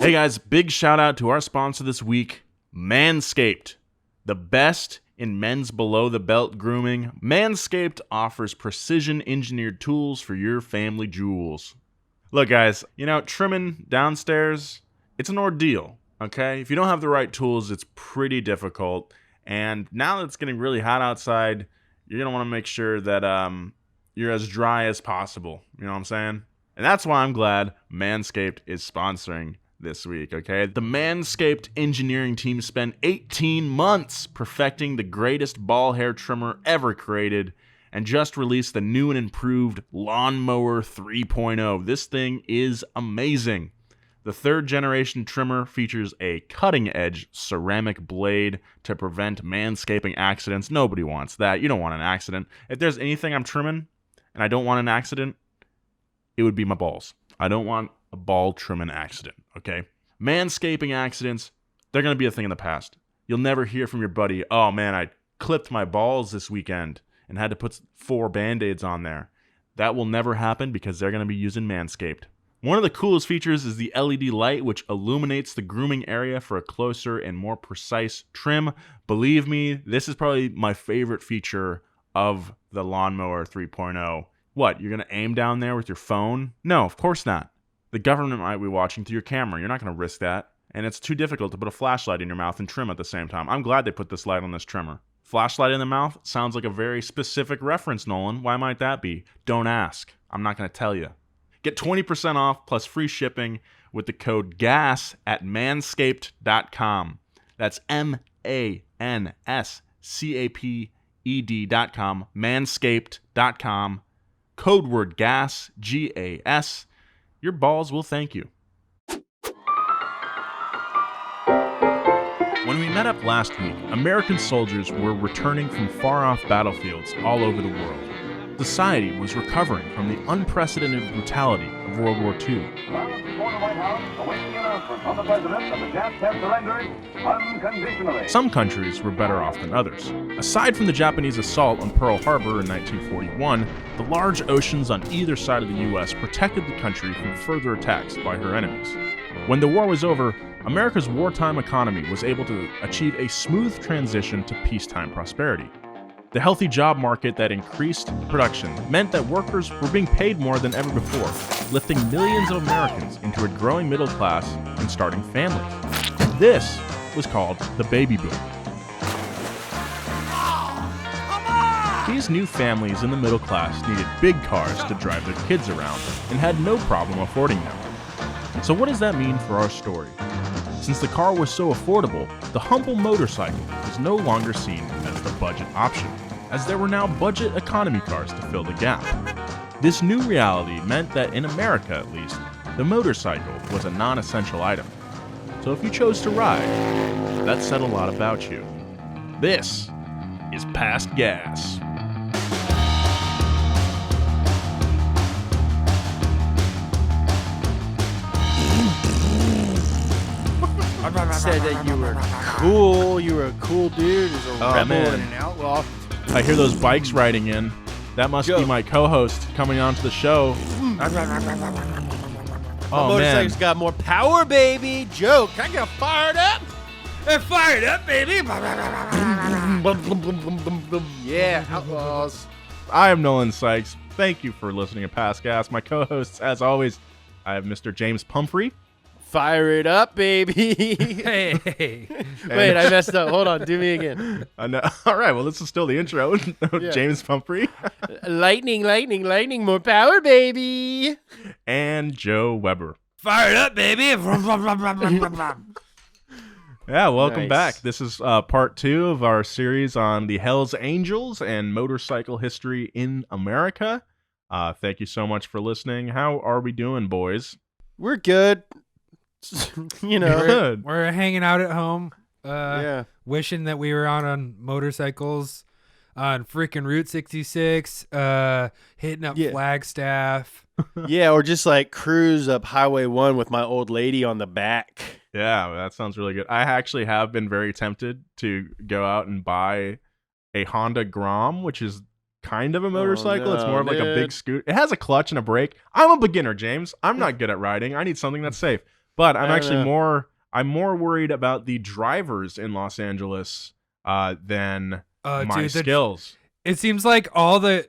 Hey guys, big shout out to our sponsor this week, Manscaped. The best in men's below-the-belt grooming, Manscaped offers precision-engineered tools for your family jewels. Look guys, trimming downstairs, it's an ordeal, okay? If you don't have the right tools, it's pretty difficult. And now that it's getting really hot outside, you're going to want to make sure that you're as dry as possible. You know what I'm saying? And that's why I'm glad Manscaped is sponsoring this week, okay? The Manscaped engineering team spent 18 months perfecting the greatest ball hair trimmer ever created and just released the new and improved Lawnmower 3.0. This thing is amazing. The third generation trimmer features a cutting-edge ceramic blade to prevent manscaping accidents. Nobody wants that. You don't want an accident. If there's anything I'm trimming and I don't want an accident, it would be my balls. I don't want a ball trimming accident, okay? Manscaping accidents, they're going to be a thing in the past. You'll never hear from your buddy, oh man, I clipped my balls this weekend and had to put 4 Band-Aids on there. That will never happen because they're going to be using Manscaped. One of the coolest features is the LED light, which illuminates the grooming area for a closer and more precise trim. Believe me, this is probably my favorite feature of the Lawnmower 3.0. What, you're going to aim down there with your phone? No, of course not. The government might be watching through your camera. You're not going to risk that. And it's too difficult to put a flashlight in your mouth and trim at the same time. I'm glad they put this light on this trimmer. Flashlight in the mouth sounds like a very specific reference, Nolan. Why might that be? Don't ask. I'm not going to tell you. Get 20% off plus free shipping with the code GAS at manscaped.com. That's manscaped.com. Manscaped.com. Code word GAS, G-A-S. Your balls will thank you. When we met up last week, American soldiers were returning from far-off battlefields all over the world. Society was recovering from the unprecedented brutality of World War II. Some countries were better off than others. Aside from the Japanese assault on Pearl Harbor in 1941, the large oceans on either side of the U.S. protected the country from further attacks by her enemies. When the war was over, America's wartime economy was able to achieve a smooth transition to peacetime prosperity. The healthy job market that increased production meant that workers were being paid more than ever before, lifting millions of Americans into a growing middle class and starting families. This was called the baby boom. These new families in the middle class needed big cars to drive their kids around and had no problem affording them. So what does that mean for our story? Since the car was so affordable, the humble motorcycle was no longer seen as the budget option, as there were now budget economy cars to fill the gap. This new reality meant that in America, at least, the motorcycle was a non-essential item. So if you chose to ride, that said a lot about you. This is Past Gas. Said that you were cool. You were a cool dude. As a rebel and an outlaw. I hear those bikes riding in. That must be my co-host coming onto the show. Oh, motorcycle's got more power, baby. Joe, can I get fired up? Fired up, baby. Yeah, outlaws. I am Nolan Sykes. Thank you for listening to Past Gas. My co-hosts, as always, I have Mr. James Pumphrey. Fire it up, baby. Hey. Wait, I messed up. Hold on. Do me again. All right. Well, this is still the intro. James Pumphrey. Lightning. More power, baby. And Joe Weber. Fire it up, baby. Yeah, welcome back. This is part 2 of our series on the HELLS Angels and motorcycle history in America. Thank you so much for listening. How are we doing, boys? We're good. We're hanging out at home, wishing that we were out on motorcycles on freaking Route 66, hitting up Flagstaff. Yeah, or just like cruise up Highway 1 with my old lady on the back. Yeah, that sounds really good. I actually have been very tempted to go out and buy a Honda Grom, which is kind of a motorcycle. It's more of like a big scooter. It has a clutch and a brake. I'm a beginner, James. I'm not good at riding. I need something that's safe. But I'm more worried about the drivers in Los Angeles than my skills. It seems like all the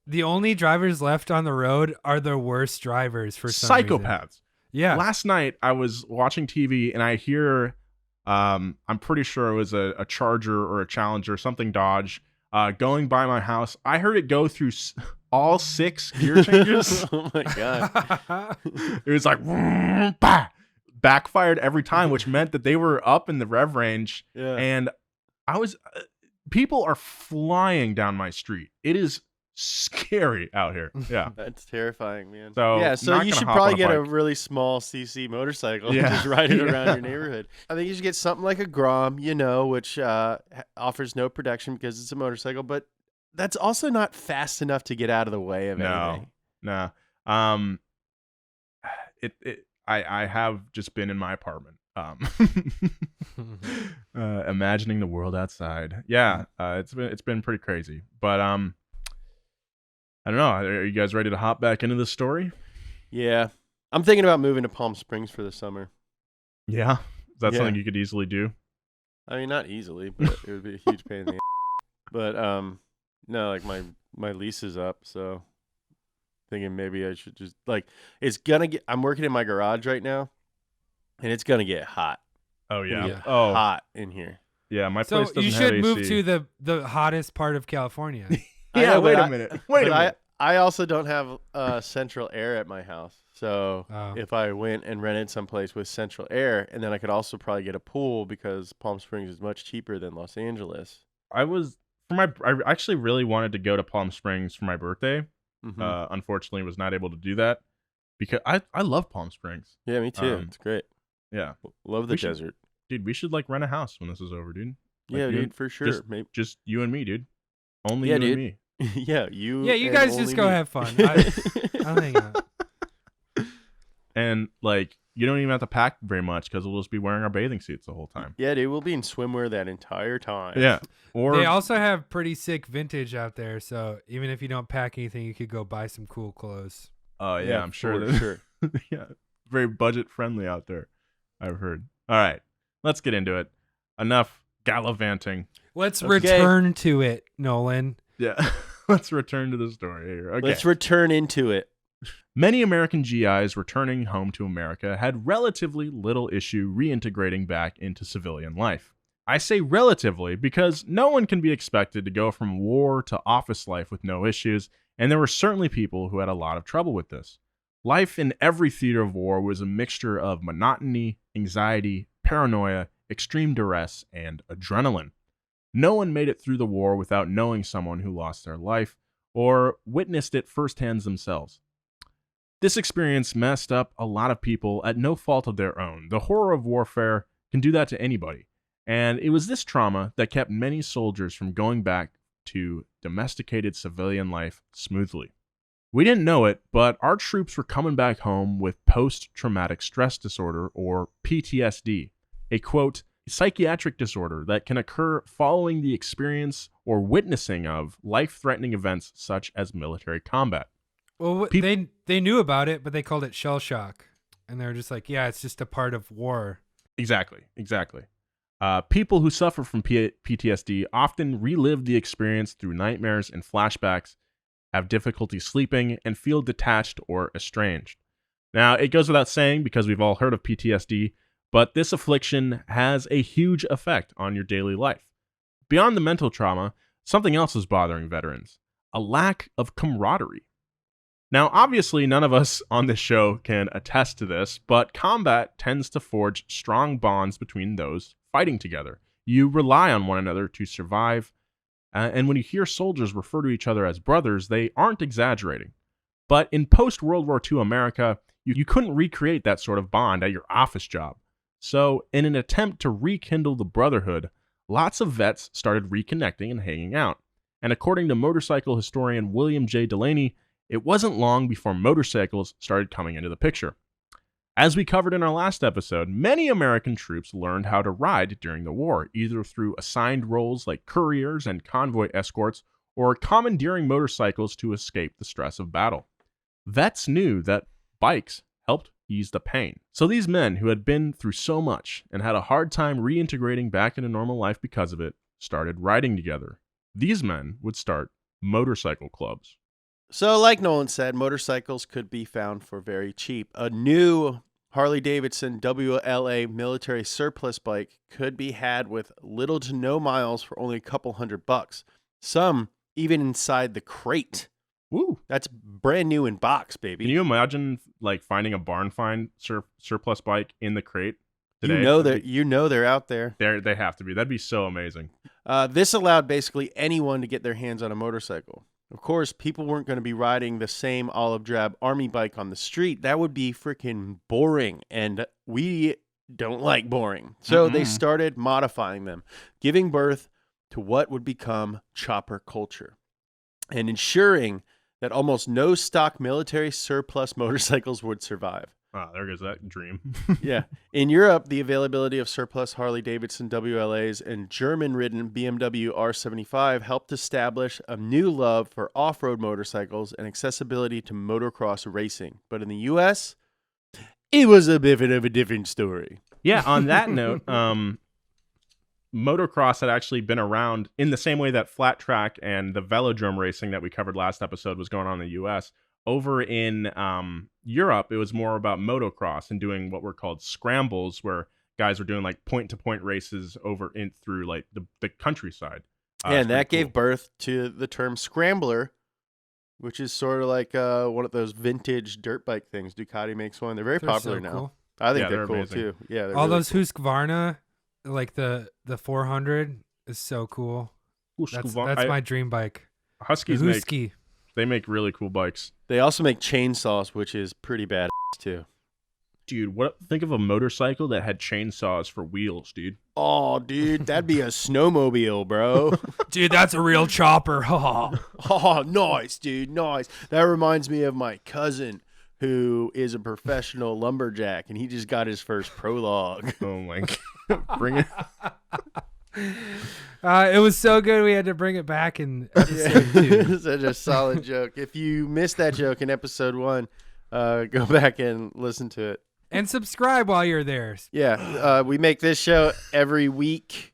the only drivers left on the road are the worst drivers for some reason. Psychopaths. Yeah. Last night I was watching TV and I hear, I'm pretty sure it was a Charger or a Challenger, something Dodge, going by my house. I heard it go through all 6 gear changes. Oh my God. It was like, bah! Backfired every time, which meant that they were up in the rev range. Yeah. And people are flying down my street. It is scary out here. Yeah. That's terrifying, man. So you should probably get a really small CC motorcycle and just ride it around your neighborhood. I think you should get something like a Grom, which offers no protection because it's a motorcycle, but that's also not fast enough to get out of the way of anything. No. I have just been in my apartment, imagining the world outside. Yeah, it's been pretty crazy, but I don't know. Are you guys ready to hop back into this story? Yeah, I'm thinking about moving to Palm Springs for the summer. Yeah, is that something you could easily do? I mean, not easily, but it would be a huge pain in the ass. But no, like my lease is up, so thinking maybe I should just I'm working in my garage right now, and it's gonna get hot. Oh yeah. Hot in here. Yeah, my place doesn't have AC. So you should move to the hottest part of California. Yeah, wait a minute. I also don't have central air at my house. So if I went and rented someplace with central air, and then I could also probably get a pool because Palm Springs is much cheaper than Los Angeles. I actually really wanted to go to Palm Springs for my birthday. Mm-hmm. Unfortunately, was not able to do that because I love Palm Springs. Yeah, me too. It's great. Yeah, love the desert. Dude, we should rent a house when this is over, dude. Dude, for sure. Just you and me, dude. Only you and me. Yeah, you. Yeah, you guys just go have fun. I'll hang out. And you don't even have to pack very much because we'll just be wearing our bathing suits the whole time. Yeah, dude, we'll be in swimwear that entire time. Yeah. Or they also have pretty sick vintage out there, so even if you don't pack anything, you could go buy some cool clothes. Oh yeah, I'm sure. Sure. Yeah, very budget friendly out there, I've heard. All right, let's get into it. Enough gallivanting. Let's return to it, Nolan. Yeah, let's return to the story here. Okay. Let's return into it. Many American GIs returning home to America had relatively little issue reintegrating back into civilian life. I say relatively because no one can be expected to go from war to office life with no issues, and there were certainly people who had a lot of trouble with this. Life in every theater of war was a mixture of monotony, anxiety, paranoia, extreme duress, and adrenaline. No one made it through the war without knowing someone who lost their life or witnessed it firsthand themselves. This experience messed up a lot of people at no fault of their own. The horror of warfare can do that to anybody. And it was this trauma that kept many soldiers from going back to domesticated civilian life smoothly. We didn't know it, but our troops were coming back home with post-traumatic stress disorder, or PTSD, a quote, psychiatric disorder that can occur following the experience or witnessing of life-threatening events such as military combat. Well, they knew about it, but they called it shell shock. And they were just like, yeah, it's just a part of war. Exactly. People who suffer from PTSD often relive the experience through nightmares and flashbacks, have difficulty sleeping, and feel detached or estranged. Now, it goes without saying, because we've all heard of PTSD, but this affliction has a huge effect on your daily life. Beyond the mental trauma, something else is bothering veterans: a lack of camaraderie. Now, obviously, none of us on this show can attest to this, but combat tends to forge strong bonds between those fighting together. You rely on one another to survive, and when you hear soldiers refer to each other as brothers, they aren't exaggerating. But in post-World War II America, you couldn't recreate that sort of bond at your office job. So, in an attempt to rekindle the brotherhood, lots of vets started reconnecting and hanging out. And according to motorcycle historian William J. Delaney, it wasn't long before motorcycles started coming into the picture. As we covered in our last episode, many American troops learned how to ride during the war, either through assigned roles like couriers and convoy escorts, or commandeering motorcycles to escape the stress of battle. Vets knew that bikes helped ease the pain. So these men who had been through so much and had a hard time reintegrating back into normal life because of it started riding together. These men would start motorcycle clubs. So like Nolan said, motorcycles could be found for very cheap. A new Harley-Davidson WLA military surplus bike could be had with little to no miles for only a couple $100. Some even inside the crate. Woo! That's brand new in box, baby. Can you imagine like finding a barn find surplus bike in the crate today? You know they're out there. They have to be. That'd be so amazing. This allowed basically anyone to get their hands on a motorcycle. Of course, people weren't going to be riding the same olive drab army bike on the street. That would be freaking boring, and we don't like boring. So they started modifying them, giving birth to what would become chopper culture, and ensuring that almost no stock military surplus motorcycles would survive. Ah, there goes that dream. Yeah. In Europe, the availability of surplus Harley-Davidson WLAs and German-ridden BMW R75 helped establish a new love for off-road motorcycles and accessibility to motocross racing. But in the U.S., it was a bit of a different story. Yeah, on that note, motocross had actually been around in the same way that flat track and the velodrome racing that we covered last episode was going on in the U.S. Over in Europe, it was more about motocross and doing what were called scrambles, where guys were doing like point-to-point races over in through like the countryside. And that gave birth to the term scrambler, which is sort of like one of those vintage dirt bike things. Ducati makes one. They're very popular so now. cool. I think they're cool amazing. too. Yeah, they're All really those Husqvarna, like the 400 is so cool. That's my dream bike. Huskies the Husky. They make really cool bikes. They also make chainsaws, which is pretty bad too. Dude, think of a motorcycle that had chainsaws for wheels, dude. Oh, dude, that'd be a snowmobile, bro. Dude, that's a real chopper. Oh, nice, dude, nice. That reminds me of my cousin, who is a professional lumberjack, and he just got his first prologue. Oh my god, bring it. It was so good we had to bring it back in episode 2. Such a solid joke. If you missed that joke in episode 1, go back and listen to it. And subscribe while you're there. Yeah, we make this show every week.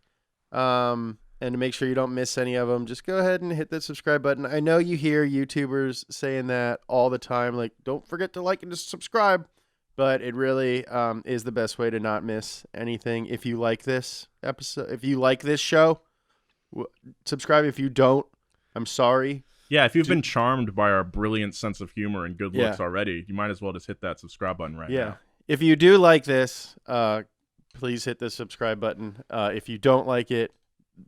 And to make sure you don't miss any of them, just go ahead and hit that subscribe button. I know you hear YouTubers saying that all the time, like, don't forget to like and to subscribe. But it really is the best way to not miss anything. If you like this episode, if you like this show, subscribe. If you don't, I'm sorry. Yeah, if you've been charmed by our brilliant sense of humor and good looks already, you might as well just hit that subscribe button right now. If you do like this, please hit the subscribe button. If you don't like it,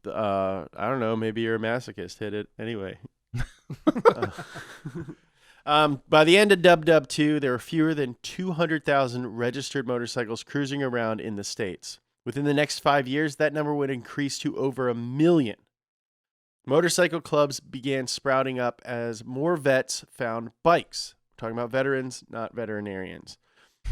I don't know, maybe you're a masochist. Hit it anyway. By the end of Dub 2, there were fewer than 200,000 registered motorcycles cruising around in the States. Within the next 5 years, that number would increase to over 1 million. Motorcycle clubs began sprouting up as more vets found bikes. We're talking about veterans, not veterinarians.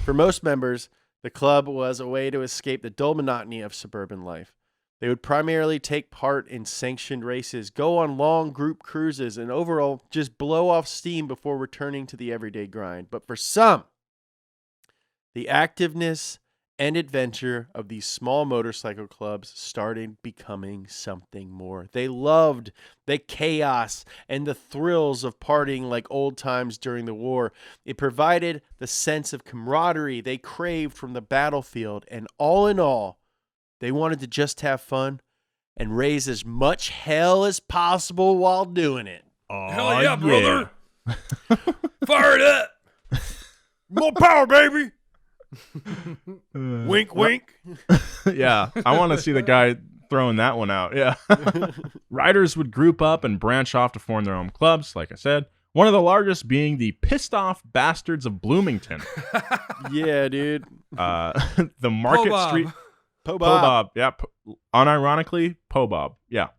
For most members, the club was a way to escape the dull monotony of suburban life. They would primarily take part in sanctioned races, go on long group cruises, and overall just blow off steam before returning to the everyday grind. But for some, the activeness and adventure of these small motorcycle clubs started becoming something more. They loved the chaos and the thrills of partying like old times during the war. It provided the sense of camaraderie they craved from the battlefield, and all in all, they wanted to just have fun and raise as much hell as possible while doing it. Hell yeah, brother. Fire it up. More power, baby. Wink, wink. Yeah, I want to see the guy throwing that one out. Yeah. Riders would group up and branch off to form their own clubs, like I said. One of the largest being the Pissed Off Bastards of Bloomington. Yeah, dude. The Market Street... Po Bob. Yeah. Unironically, Po Bob. Yeah.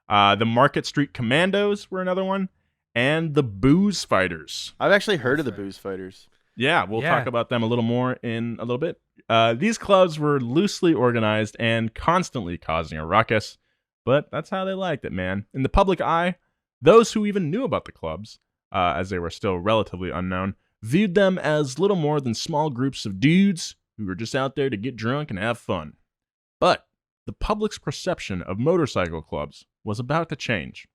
The Market Street Commandos were another one. And the Booze Fighters. I've actually heard of the Booze Fighters. Yeah, we'll talk about them a little more in a little bit. These clubs were loosely organized and constantly causing a ruckus, but that's how they liked it, man. In the public eye, those who even knew about the clubs, as they were still relatively unknown, viewed them as little more than small groups of dudes who were just out there to get drunk and have fun. But the public's perception of motorcycle clubs was about to change.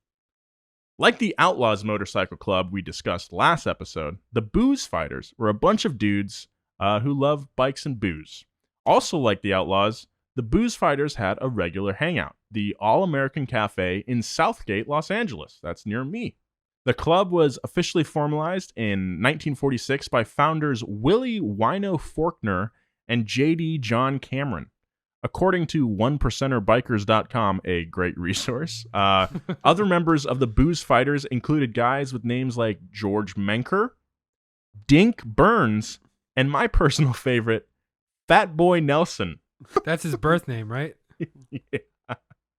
Like the Outlaws Motorcycle Club we discussed last episode, the Booze Fighters were a bunch of dudes who love bikes and booze. Also like the Outlaws, the Booze Fighters had a regular hangout, the All-American Cafe in Southgate, Los Angeles. That's near me. The club was officially formalized in 1946 by founders Willie Wino Faulkner and J.D. John Cameron. According to onepercenterbikers.com, a great resource, other members of the Booze Fighters included guys with names like George Menker, Dink Burns, and my personal favorite, Fat Boy Nelson. That's his birth name, right? Yeah.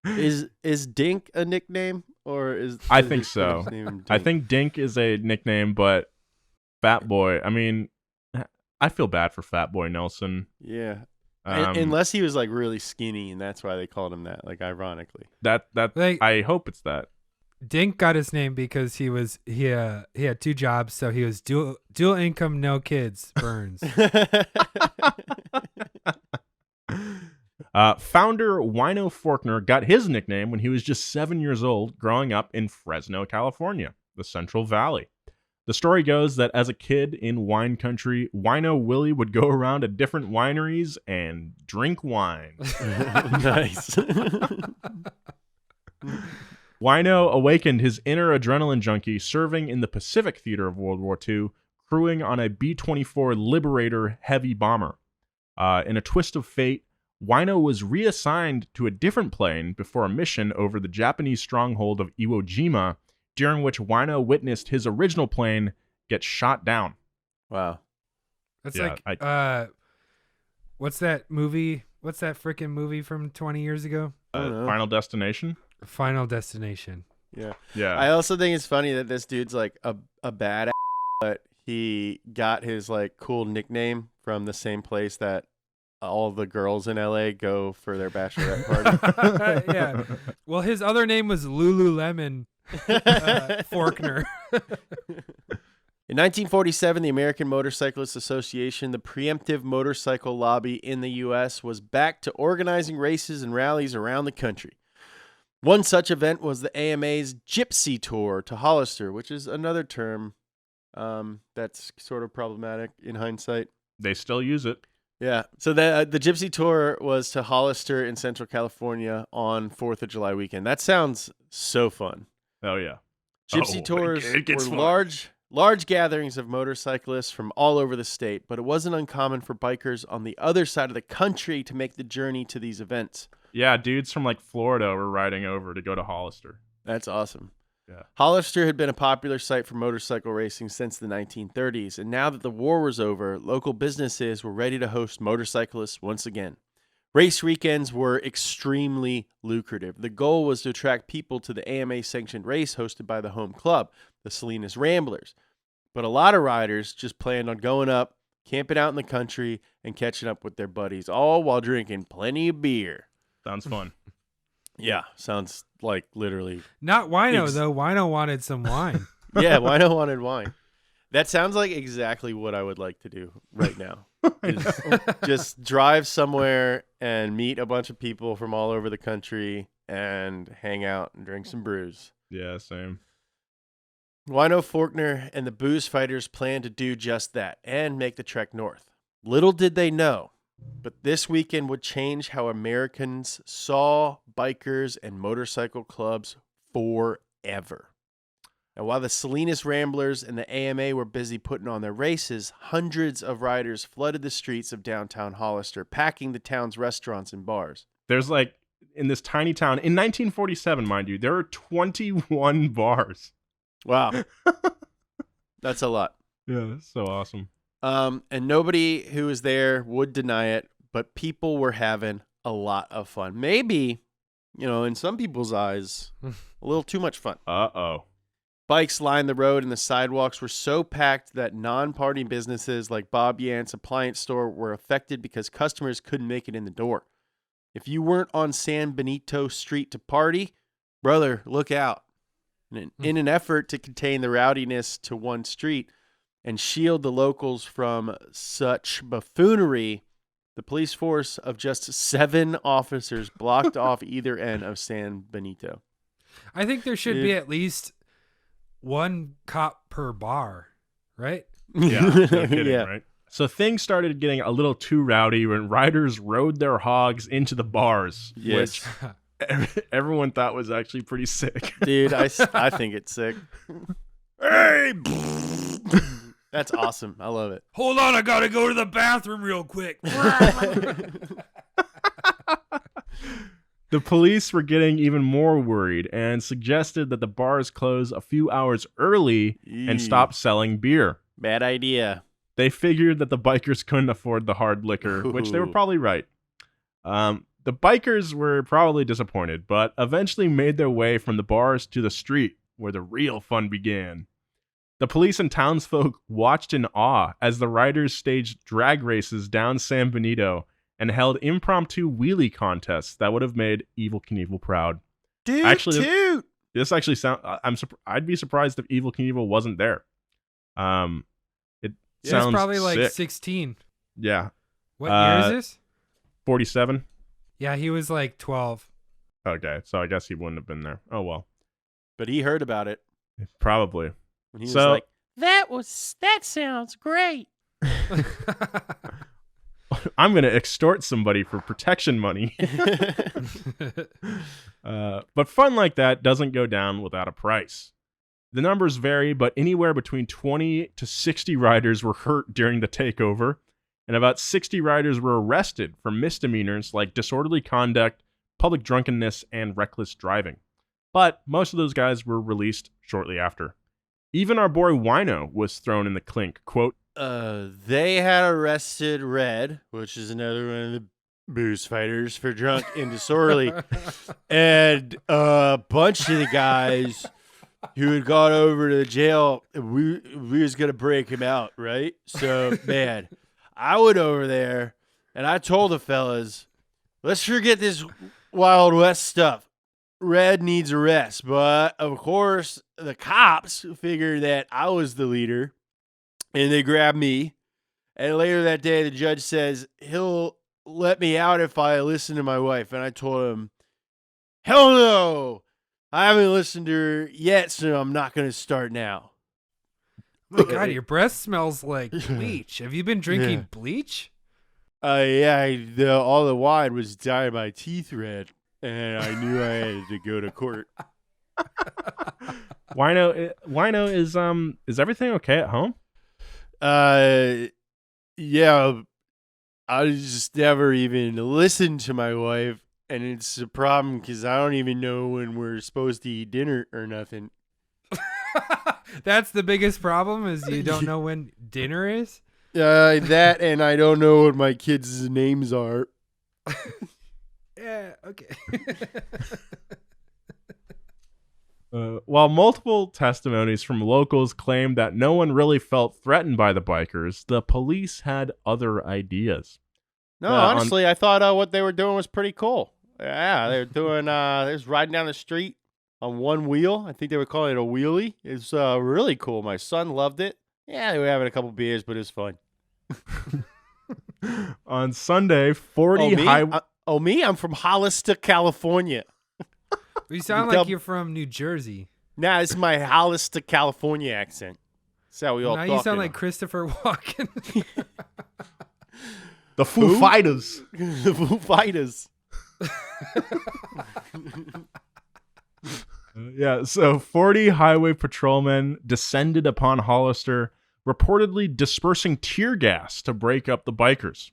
Is Dink a nickname, or is I think so. I think Dink is a nickname, but Fat Boy, I mean, I feel bad for Fat Boy Nelson. Yeah. Unless he was like really skinny, and that's why they called him that. Like, ironically, that like, I hope it's that. Dink got his name because he had two jobs, so he was dual income, no kids. Burns. Founder Wino Faulkner got his nickname when he was just 7 years old, growing up in Fresno, California, the Central Valley. The story goes that as a kid in wine country, Wino Willie would go around to different wineries and drink wine. Nice. Wino awakened his inner adrenaline junkie serving in the Pacific Theater of World War II, crewing on a B-24 Liberator heavy bomber. In a twist of fate, Wino was reassigned to a different plane before a mission over the Japanese stronghold of Iwo Jima, during which Wino witnessed his original plane get shot down. Wow. That's Yeah, like, what's that movie? What's that freaking movie from 20 years ago? Final Destination? Final Destination. Yeah. Yeah. I also think it's funny that this dude's like a badass, but he got his like cool nickname from the same place that all the girls in LA go for their bachelorette party. Yeah. Well, his other name was Lululemon Faulkner. In 1947, the American Motorcyclists Association, the preemptive motorcycle lobby in the U.S., was back to organizing races and rallies around the country. One such event was the AMA's Gypsy Tour to Hollister, which is another term that's sort of problematic in hindsight. They still use it. Yeah. So the Gypsy Tour was to Hollister in Central California on 4th of July weekend. That sounds so fun. Oh, yeah. Gypsy tours were large gatherings of motorcyclists from all over the state, but it wasn't uncommon for bikers on the other side of the country to make the journey to these events. Yeah, dudes from like Florida were riding over to go to Hollister. That's awesome. Yeah. Hollister had been a popular site for motorcycle racing since the 1930s, and now that the war was over, local businesses were ready to host motorcyclists once again. Race weekends were extremely lucrative. The goal was to attract people to the AMA-sanctioned race hosted by the home club, the Salinas Ramblers. But a lot of riders just planned on going up, camping out in the country, and catching up with their buddies, all while drinking plenty of beer. Sounds fun. Yeah, sounds like literally. Not Wino, though. Wino wanted some wine. Yeah, Wino wanted wine. That sounds like exactly what I would like to do right now. Just drive somewhere and meet a bunch of people from all over the country and hang out and drink some brews. Yeah, same. Wino Faulkner and the Booze Fighters planned to do just that and make the trek north. Little did they know, but this weekend would change how Americans saw bikers and motorcycle clubs forever. And while the Salinas Ramblers and the AMA were busy putting on their races, hundreds of riders flooded the streets of downtown Hollister, packing the town's restaurants and bars. There's like, in this tiny town, in 1947, mind you, there are 21 bars. Wow. That's a lot. Yeah, that's so awesome. And nobody who was there would deny it, but people were having a lot of fun. Maybe, in some people's eyes, a little too much fun. Uh-oh. Bikes lined the road and the sidewalks were so packed that non-party businesses like Bob Yant's appliance store were affected because customers couldn't make it in the door. If you weren't on San Benito Street to party, brother, look out. In an effort to contain the rowdiness to one street, and shield the locals from such buffoonery, the police force of just 7 officers blocked off either end of San Benito. I think there should be at least one cop per bar, right? Yeah, no kidding, right? So things started getting a little too rowdy when riders rode their hogs into the bars, which everyone thought was actually pretty sick. Dude, I think it's sick. Hey! That's awesome. I love it. Hold on, I gotta go to the bathroom real quick. The police were getting even more worried and suggested that the bars close a few hours early and stop selling beer. Bad idea. They figured that the bikers couldn't afford the hard liquor, which they were probably right. The bikers were probably disappointed, but eventually made their way from the bars to the street, where the real fun began. The police and townsfolk watched in awe as the riders staged drag races down San Benito and held impromptu wheelie contests that would have made Evel Knievel proud. Dude, actually, this actually I'd be surprised if Evel Knievel wasn't there. It sounds probably like sick. 16. Yeah. What year is this? 47. Yeah, he was like 12. Okay, so I guess he wouldn't have been there. Oh well. But he heard about it. Probably. And he was like, that sounds great. I'm going to extort somebody for protection money. But fun like that doesn't go down without a price. The numbers vary, but anywhere between 20 to 60 riders were hurt during the takeover, and about 60 riders were arrested for misdemeanors like disorderly conduct, public drunkenness, and reckless driving. But most of those guys were released shortly after. Even our boy Wino was thrown in the clink. Quote, they had arrested Red, which is another one of the booze fighters, for drunk and disorderly, and a bunch of the guys who had gone over to the jail. We was gonna break him out, right? So man, I went over there and I told the fellas, let's forget this Wild West stuff. Red needs a rest, but of course the cops figured that I was the leader. And they grabbed me. And later that day, the judge says he'll let me out if I listen to my wife. And I told him, hell no. I haven't listened to her yet, so I'm not going to start now. Oh my God, your breath smells like bleach. Have you been drinking bleach? Yeah, all the wine was dyeing my teeth red. And I knew I had to go to court. Wino, is everything okay at home? Yeah, I just never even listened to my wife, and it's a problem because I don't even know when we're supposed to eat dinner or nothing. That's the biggest problem, is you don't know when dinner is? That, and I don't know what my kids' names are. Yeah, okay. While multiple testimonies from locals claimed that no one really felt threatened by the bikers, the police had other ideas. No, honestly, I thought what they were doing was pretty cool. Yeah, they were doing, they was riding down the street on one wheel. I think they were calling it a wheelie. It's really cool. My son loved it. Yeah, they were having a couple beers, but it was fun. On Sunday, 40 me? I'm from Hollister, California. You sound like you're from New Jersey. Nah, this is my Hollister, California accent. That's how we all talk. Now you sound like Christopher Walken. The Foo Fighters. The Foo Fighters. Yeah, so 40 highway patrolmen descended upon Hollister, reportedly dispersing tear gas to break up the bikers.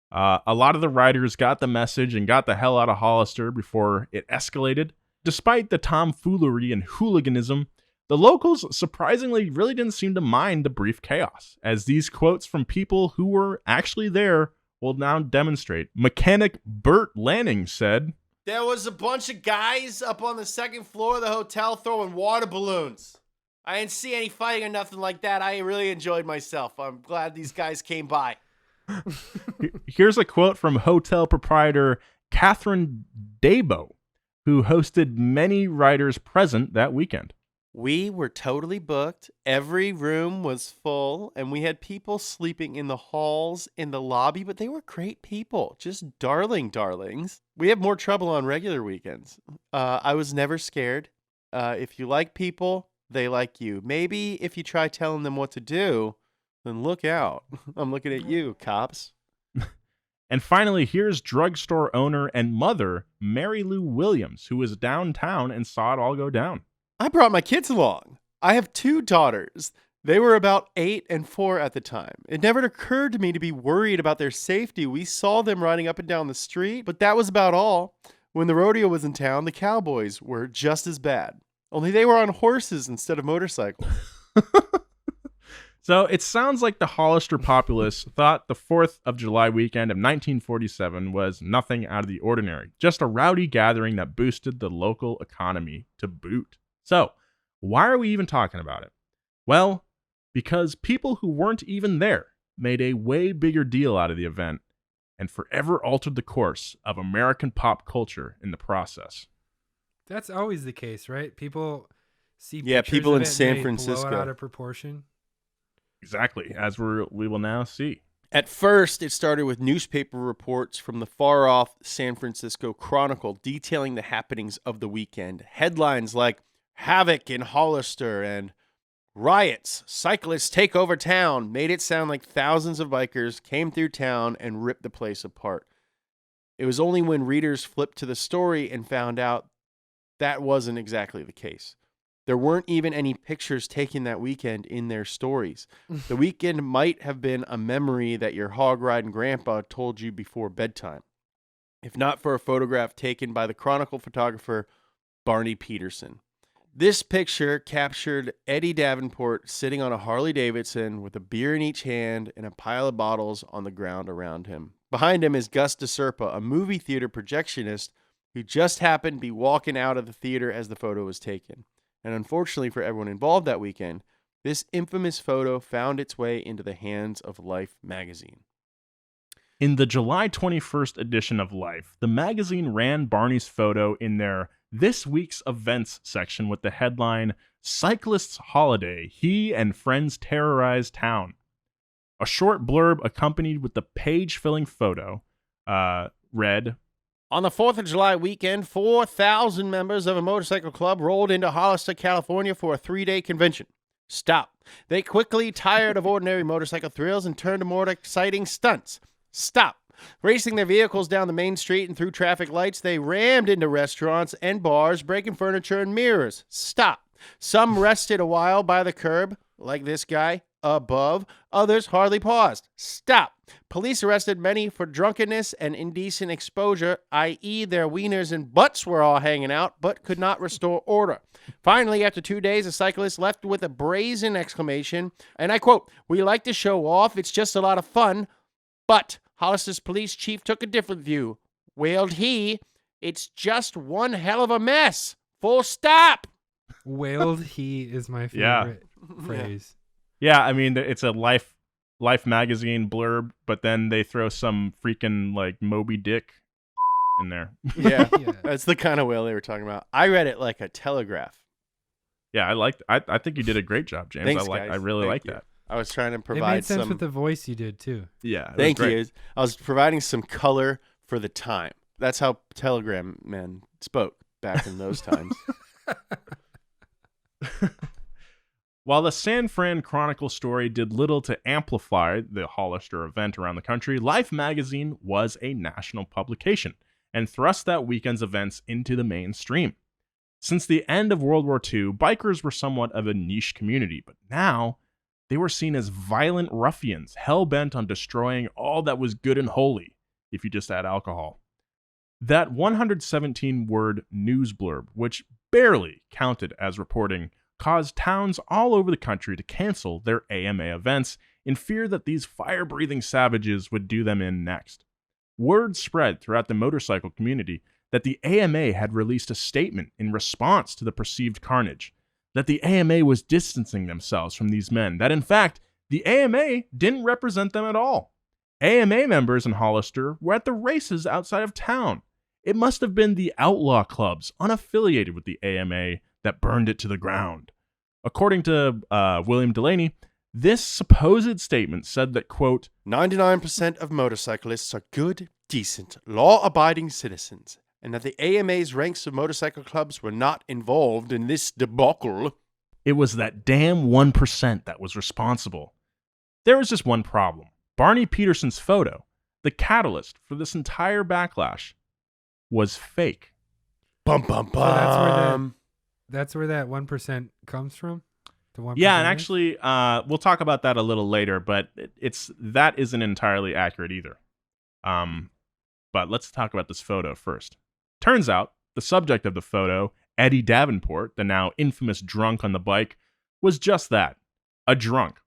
A lot of the riders got the message and got the hell out of Hollister before it escalated. Despite the tomfoolery and hooliganism, the locals surprisingly really didn't seem to mind the brief chaos, as these quotes from people who were actually there will now demonstrate. Mechanic Bert Lanning said, there was a bunch of guys up on the second floor of the hotel throwing water balloons. I didn't see any fighting or nothing like that. I really enjoyed myself. I'm glad these guys came by. Here's a quote from hotel proprietor Catherine Dabo, who hosted many riders present that weekend. We were totally booked. Every room was full, and we had people sleeping in the halls, in the lobby, but they were great people. Just darlings. We have more trouble on regular weekends. I was never scared. If you like people, they like you. Maybe if you try telling them what to do, then look out. I'm looking at you, cops. And finally, here's drugstore owner and mother, Mary Lou Williams, who was downtown and saw it all go down. I brought my kids along. I have 2 daughters. They were about 8 and 4 at the time. It never occurred to me to be worried about their safety. We saw them riding up and down the street, but that was about all. When the rodeo was in town, the cowboys were just as bad. Only they were on horses instead of motorcycles. So it sounds like the Hollister populace thought the 4th of July weekend of 1947 was nothing out of the ordinary, just a rowdy gathering that boosted the local economy to boot. So why are we even talking about it? Well, because people who weren't even there made a way bigger deal out of the event and forever altered the course of American pop culture in the process. That's always the case, right? People see people in of it San and they Francisco blow it out of proportion. Exactly, as we will now see. At first, it started with newspaper reports from the far-off San Francisco Chronicle detailing the happenings of the weekend. Headlines like, "Havoc in Hollister" and "Riots, Cyclists Take Over Town" made it sound like thousands of bikers came through town and ripped the place apart. It was only when readers flipped to the story and found out that wasn't exactly the case. There weren't even any pictures taken that weekend in their stories. The weekend might have been a memory that your hog-riding grandpa told you before bedtime, if not for a photograph taken by the Chronicle photographer Barney Peterson. This picture captured Eddie Davenport sitting on a Harley-Davidson with a beer in each hand and a pile of bottles on the ground around him. Behind him is Gus DeSerpa, a movie theater projectionist who just happened to be walking out of the theater as the photo was taken. And unfortunately for everyone involved that weekend, this infamous photo found its way into the hands of Life magazine. In the July 21st edition of Life, the magazine ran Barney's photo in their This Week's Events section with the headline, "Cyclist's Holiday, He and Friends Terrorize Town." A short blurb accompanied with the page-filling photo read, "On the 4th of July weekend, 4,000 members of a motorcycle club rolled into Hollister, California for a 3-day convention. Stop. They quickly tired of ordinary motorcycle thrills and turned to more exciting stunts. Stop. Racing their vehicles down the main street and through traffic lights, they rammed into restaurants and bars, breaking furniture and mirrors. Stop. Some rested a while by the curb, like this guy, above. Others hardly paused. Stop. Police arrested many for drunkenness and indecent exposure, i.e. their wieners and butts were all hanging out, but could not restore order. Finally, after 2 days, a cyclist left with a brazen exclamation, and I quote, 'We like to show off, it's just a lot of fun,' but Hollister's police chief took a different view. Wailed he, 'It's just one hell of a mess. Full stop.'" Wailed he is my favorite phrase. Yeah, I mean, it's a Life magazine blurb, but then they throw some freaking, like, Moby Dick in there. Yeah, that's the kind of whale they were talking about. I read it like a telegraph. Yeah, I think you did a great job, James. Thanks, I guys. really like you. that. I was trying to It provide made sense some... with the voice you did, too. Yeah, Thank you. I was providing some color for the time. That's how Telegram men spoke back in those times. While the San Fran Chronicle story did little to amplify the Hollister event around the country, Life magazine was a national publication and thrust that weekend's events into the mainstream. Since the end of World War II, bikers were somewhat of a niche community, but now they were seen as violent ruffians, hell-bent on destroying all that was good and holy, if you just add alcohol. That 117-word news blurb, which barely counted as reporting, caused towns all over the country to cancel their AMA events in fear that these fire-breathing savages would do them in next. Word spread throughout the motorcycle community that the AMA had released a statement in response to the perceived carnage, that the AMA was distancing themselves from these men, that in fact, the AMA didn't represent them at all. AMA members in Hollister were at the races outside of town. It must have been the outlaw clubs unaffiliated with the AMA that burned it to the ground. According to William Delaney, this supposed statement said that, quote, 99% of motorcyclists are good, decent, law-abiding citizens, and that the AMA's ranks of motorcycle clubs were not involved in this debacle. It was that damn 1% that was responsible. There was just one problem. Barney Peterson's photo, the catalyst for this entire backlash, was fake. Bum, bum, So bum. that's where that 1% comes from? The 1%? Yeah, and actually, we'll talk about that a little later, but that isn't entirely accurate either. But let's talk about this photo first. Turns out, the subject of the photo, Eddie Davenport, the now infamous drunk on the bike, was just that, a drunk.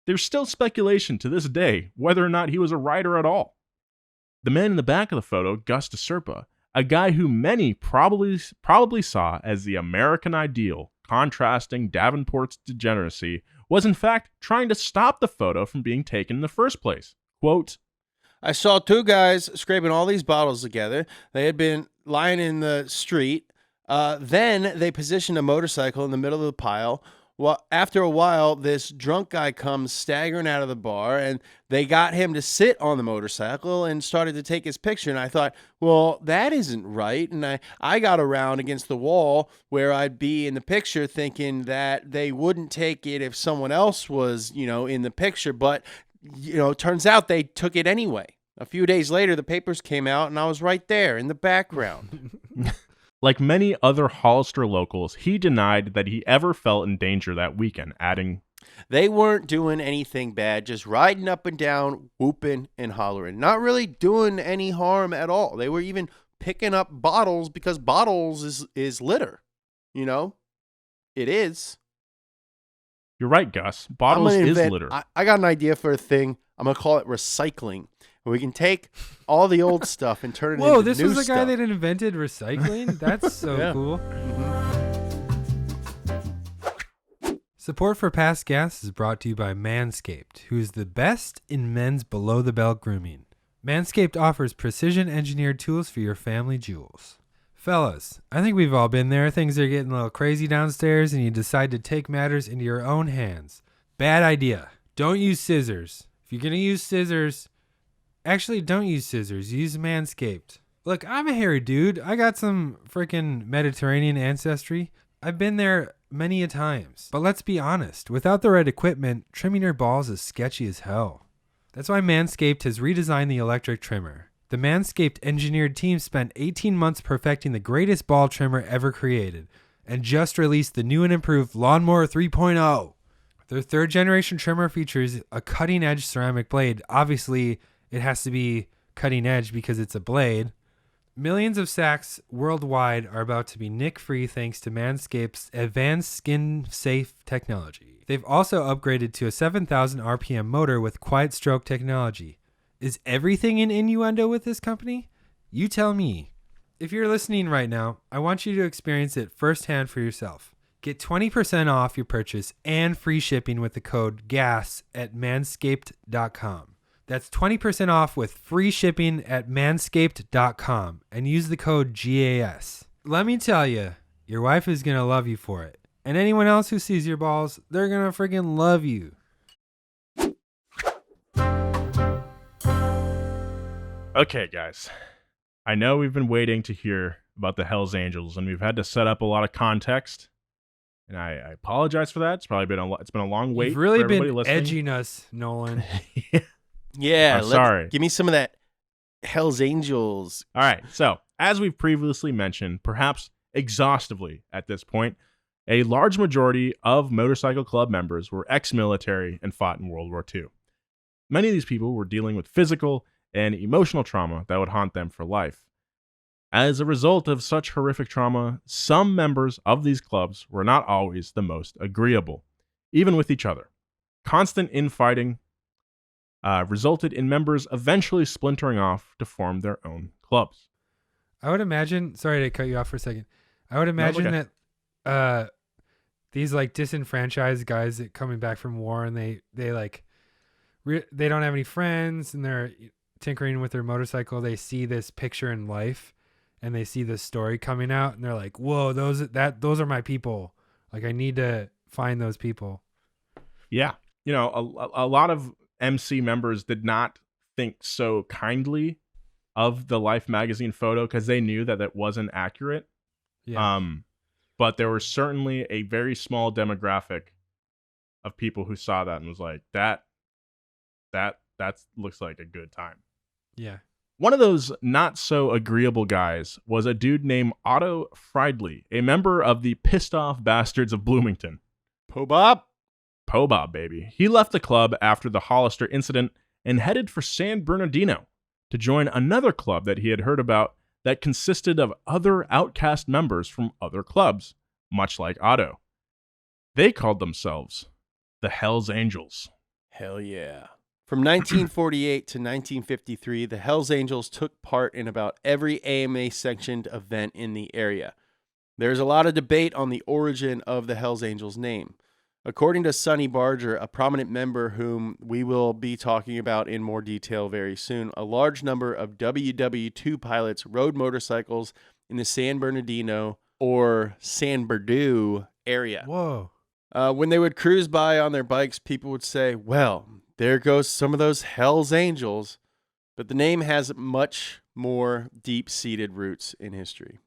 There's still speculation to this day whether or not he was a rider at all. The man in the back of the photo, Gus DeSerpa, a guy who many probably saw as the American ideal, contrasting Davenport's degeneracy, was in fact trying to stop the photo from being taken in the first place. Quote, I saw two guys scraping all these bottles together. They had been lying in the street. Then they positioned a motorcycle in the middle of the pile. Well, after a while, this drunk guy comes staggering out of the bar, and they got him to sit on the motorcycle and started to take his picture. And I thought, well, that isn't right. And I got around against the wall where I'd be in the picture thinking that they wouldn't take it if someone else was, in the picture. But, turns out they took it anyway. A few days later, the papers came out, and I was right there in the background. like many other Hollister locals, he denied that he ever felt in danger that weekend, adding, They weren't doing anything bad, just riding up and down, whooping and hollering. Not really doing any harm at all. They were even picking up bottles because bottles is litter. It is. You're right, Gus. Bottles is litter. I got an idea for a thing. I'm going to call it recycling. We can take all the old stuff and turn it into new stuff. Whoa, this was the guy that invented recycling? That's so Yeah. cool. Support for past guests is brought to you by Manscaped, who is the best in men's below-the-belt grooming. Manscaped offers precision-engineered tools for your family jewels. Fellas, I think we've all been there. Things are getting a little crazy downstairs, and you decide to take matters into your own hands. Bad idea. Don't use scissors. If you're going to use scissors... Actually, don't use scissors. Use Manscaped. Look, I'm a hairy dude. I got some freaking Mediterranean ancestry. I've been there many a times. But let's be honest. Without the right equipment, trimming your balls is sketchy as hell. That's why Manscaped has redesigned the electric trimmer. The Manscaped engineered team spent 18 months perfecting the greatest ball trimmer ever created and just released the new and improved Lawnmower 3.0. Their third generation trimmer features a cutting edge ceramic blade. Obviously, it has to be cutting edge because it's a blade. Millions of sacks worldwide are about to be nick-free thanks to Manscaped's advanced skin-safe technology. They've also upgraded to a 7,000 RPM motor with quiet stroke technology. Is everything an innuendo with this company? You tell me. If you're listening right now, I want you to experience it firsthand for yourself. Get 20% off your purchase and free shipping with the code GAS at manscaped.com. That's 20% off with free shipping at manscaped.com and use the code GAS. Let me tell you, your wife is going to love you for it. And anyone else who sees your balls, they're going to freaking love you. Okay, guys. I know we've been waiting to hear about the Hells Angels, and we've had to set up a lot of context. And I apologize for that. It's probably been a long wait. You've really for everybody been listening. edging us, Nolan. Yeah, sorry. Give me some of that Hell's Angels. All right. So, as we've previously mentioned, perhaps exhaustively at this point, a large majority of motorcycle club members were ex-military and fought in World War II. Many of these people were dealing with physical and emotional trauma that would haunt them for life. As a result of such horrific trauma, some members of these clubs were not always the most agreeable, even with each other. Constant infighting resulted in members eventually splintering off to form their own clubs. I would imagine, sorry to cut you off for a second. I would imagine that these like disenfranchised guys that coming back from war and they don't have any friends and they're tinkering with their motorcycle. They see this picture in life and they see this story coming out and they're like, whoa, those are my people. Like I need to find those people. Yeah. You know, a lot of MC members did not think so kindly of the Life magazine photo because they knew that it wasn't accurate. Yeah. But there was certainly a very small demographic of people who saw that and was like, that looks like a good time. Yeah. One of those not so agreeable guys was a dude named Otto Fried Lee, a member of the Pissed Off Bastards of Bloomington. Po Bob. Po Bob, baby. He left the club after the Hollister incident and headed for San Bernardino to join another club that he had heard about that consisted of other outcast members from other clubs, much like Otto. They called themselves the Hells Angels. Hell yeah. From 1948 to 1953, the Hells Angels took part in about every AMA-sanctioned event in the area. There's a lot of debate on the origin of the Hells Angels name. According to Sonny Barger, a prominent member whom we will be talking about in more detail very soon, a large number of WW2 pilots rode motorcycles in the San Bernardino or San Bernardino area. Whoa. When they would cruise by on their bikes, people would say, well, there goes some of those Hells Angels. But the name has much more deep-seated roots in history.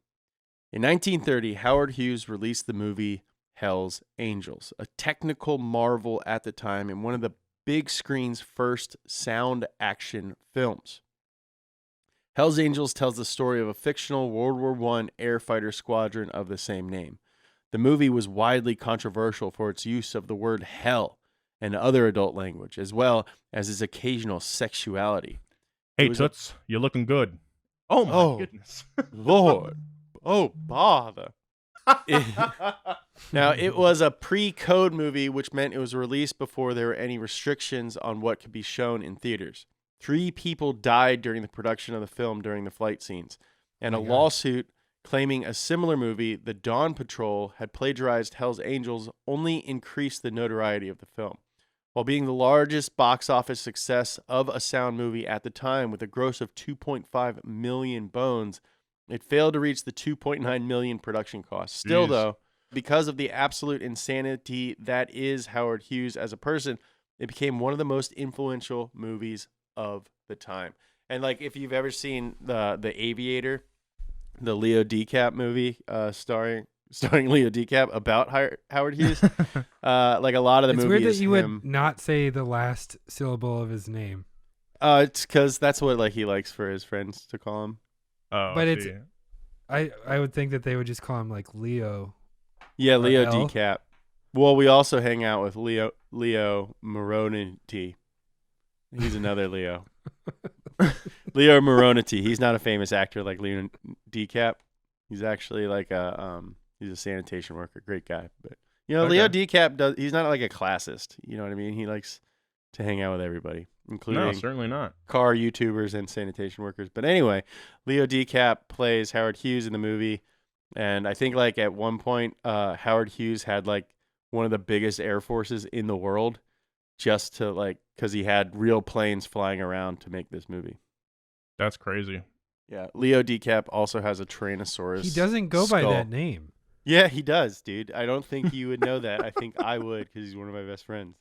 In 1930, Howard Hughes released the movie Hells Angels, a technical marvel at the time and one of the big screen's first sound action films. Hells Angels tells the story of a fictional World War I air fighter squadron of the same name. The movie was widely controversial for its use of the word hell and other adult language, as well as its occasional sexuality. Hey, Toots, you're looking good. Oh, my goodness. Lord. Oh, bother. Now, it was a pre-code movie, which meant it was released before there were any restrictions on what could be shown in theaters. 3 people died during the production of the film during the flight scenes, and a lawsuit claiming a similar movie, The Dawn Patrol, had plagiarized Hells Angels, only increased the notoriety of the film. While being the largest box office success of a sound movie at the time with a gross of 2.5 million bones, it failed to reach the 2.9 million production cost. Still, though, because of the absolute insanity that is Howard Hughes as a person, it became one of the most influential movies of the time. And like, if you've ever seen the Aviator, the Leo DiCap movie, starring Leo DiCap about Howard Hughes, like a lot of the movie. It's weird is that you him. would not say the last syllable of his name. It's because that's what like he likes for his friends to call him. Oh, But it's see. I would think that they would just call him like Leo. Yeah, Or Leo L. DiCap. Well, we also hang out with Leo Moronity. He's another Leo. Leo Moronity. He's not a famous actor like Leo DiCap. He's actually like he's a sanitation worker. Great guy. But you know, Okay. Leo DiCap he's not like a classist. You know what I mean? He likes to hang out with everybody, including No, certainly not. car YouTubers and sanitation workers. But anyway, Leo DiCap plays Howard Hughes in the movie. And I think like at one point, Howard Hughes had like one of the biggest air forces in the world just to like, cause he had real planes flying around to make this movie. That's crazy. Yeah. Leo DiCap also has a Tyrannosaurus. He doesn't go by skull. that name. Yeah, he does, dude. I don't think you would know that. I think I would, cause he's one of my best friends.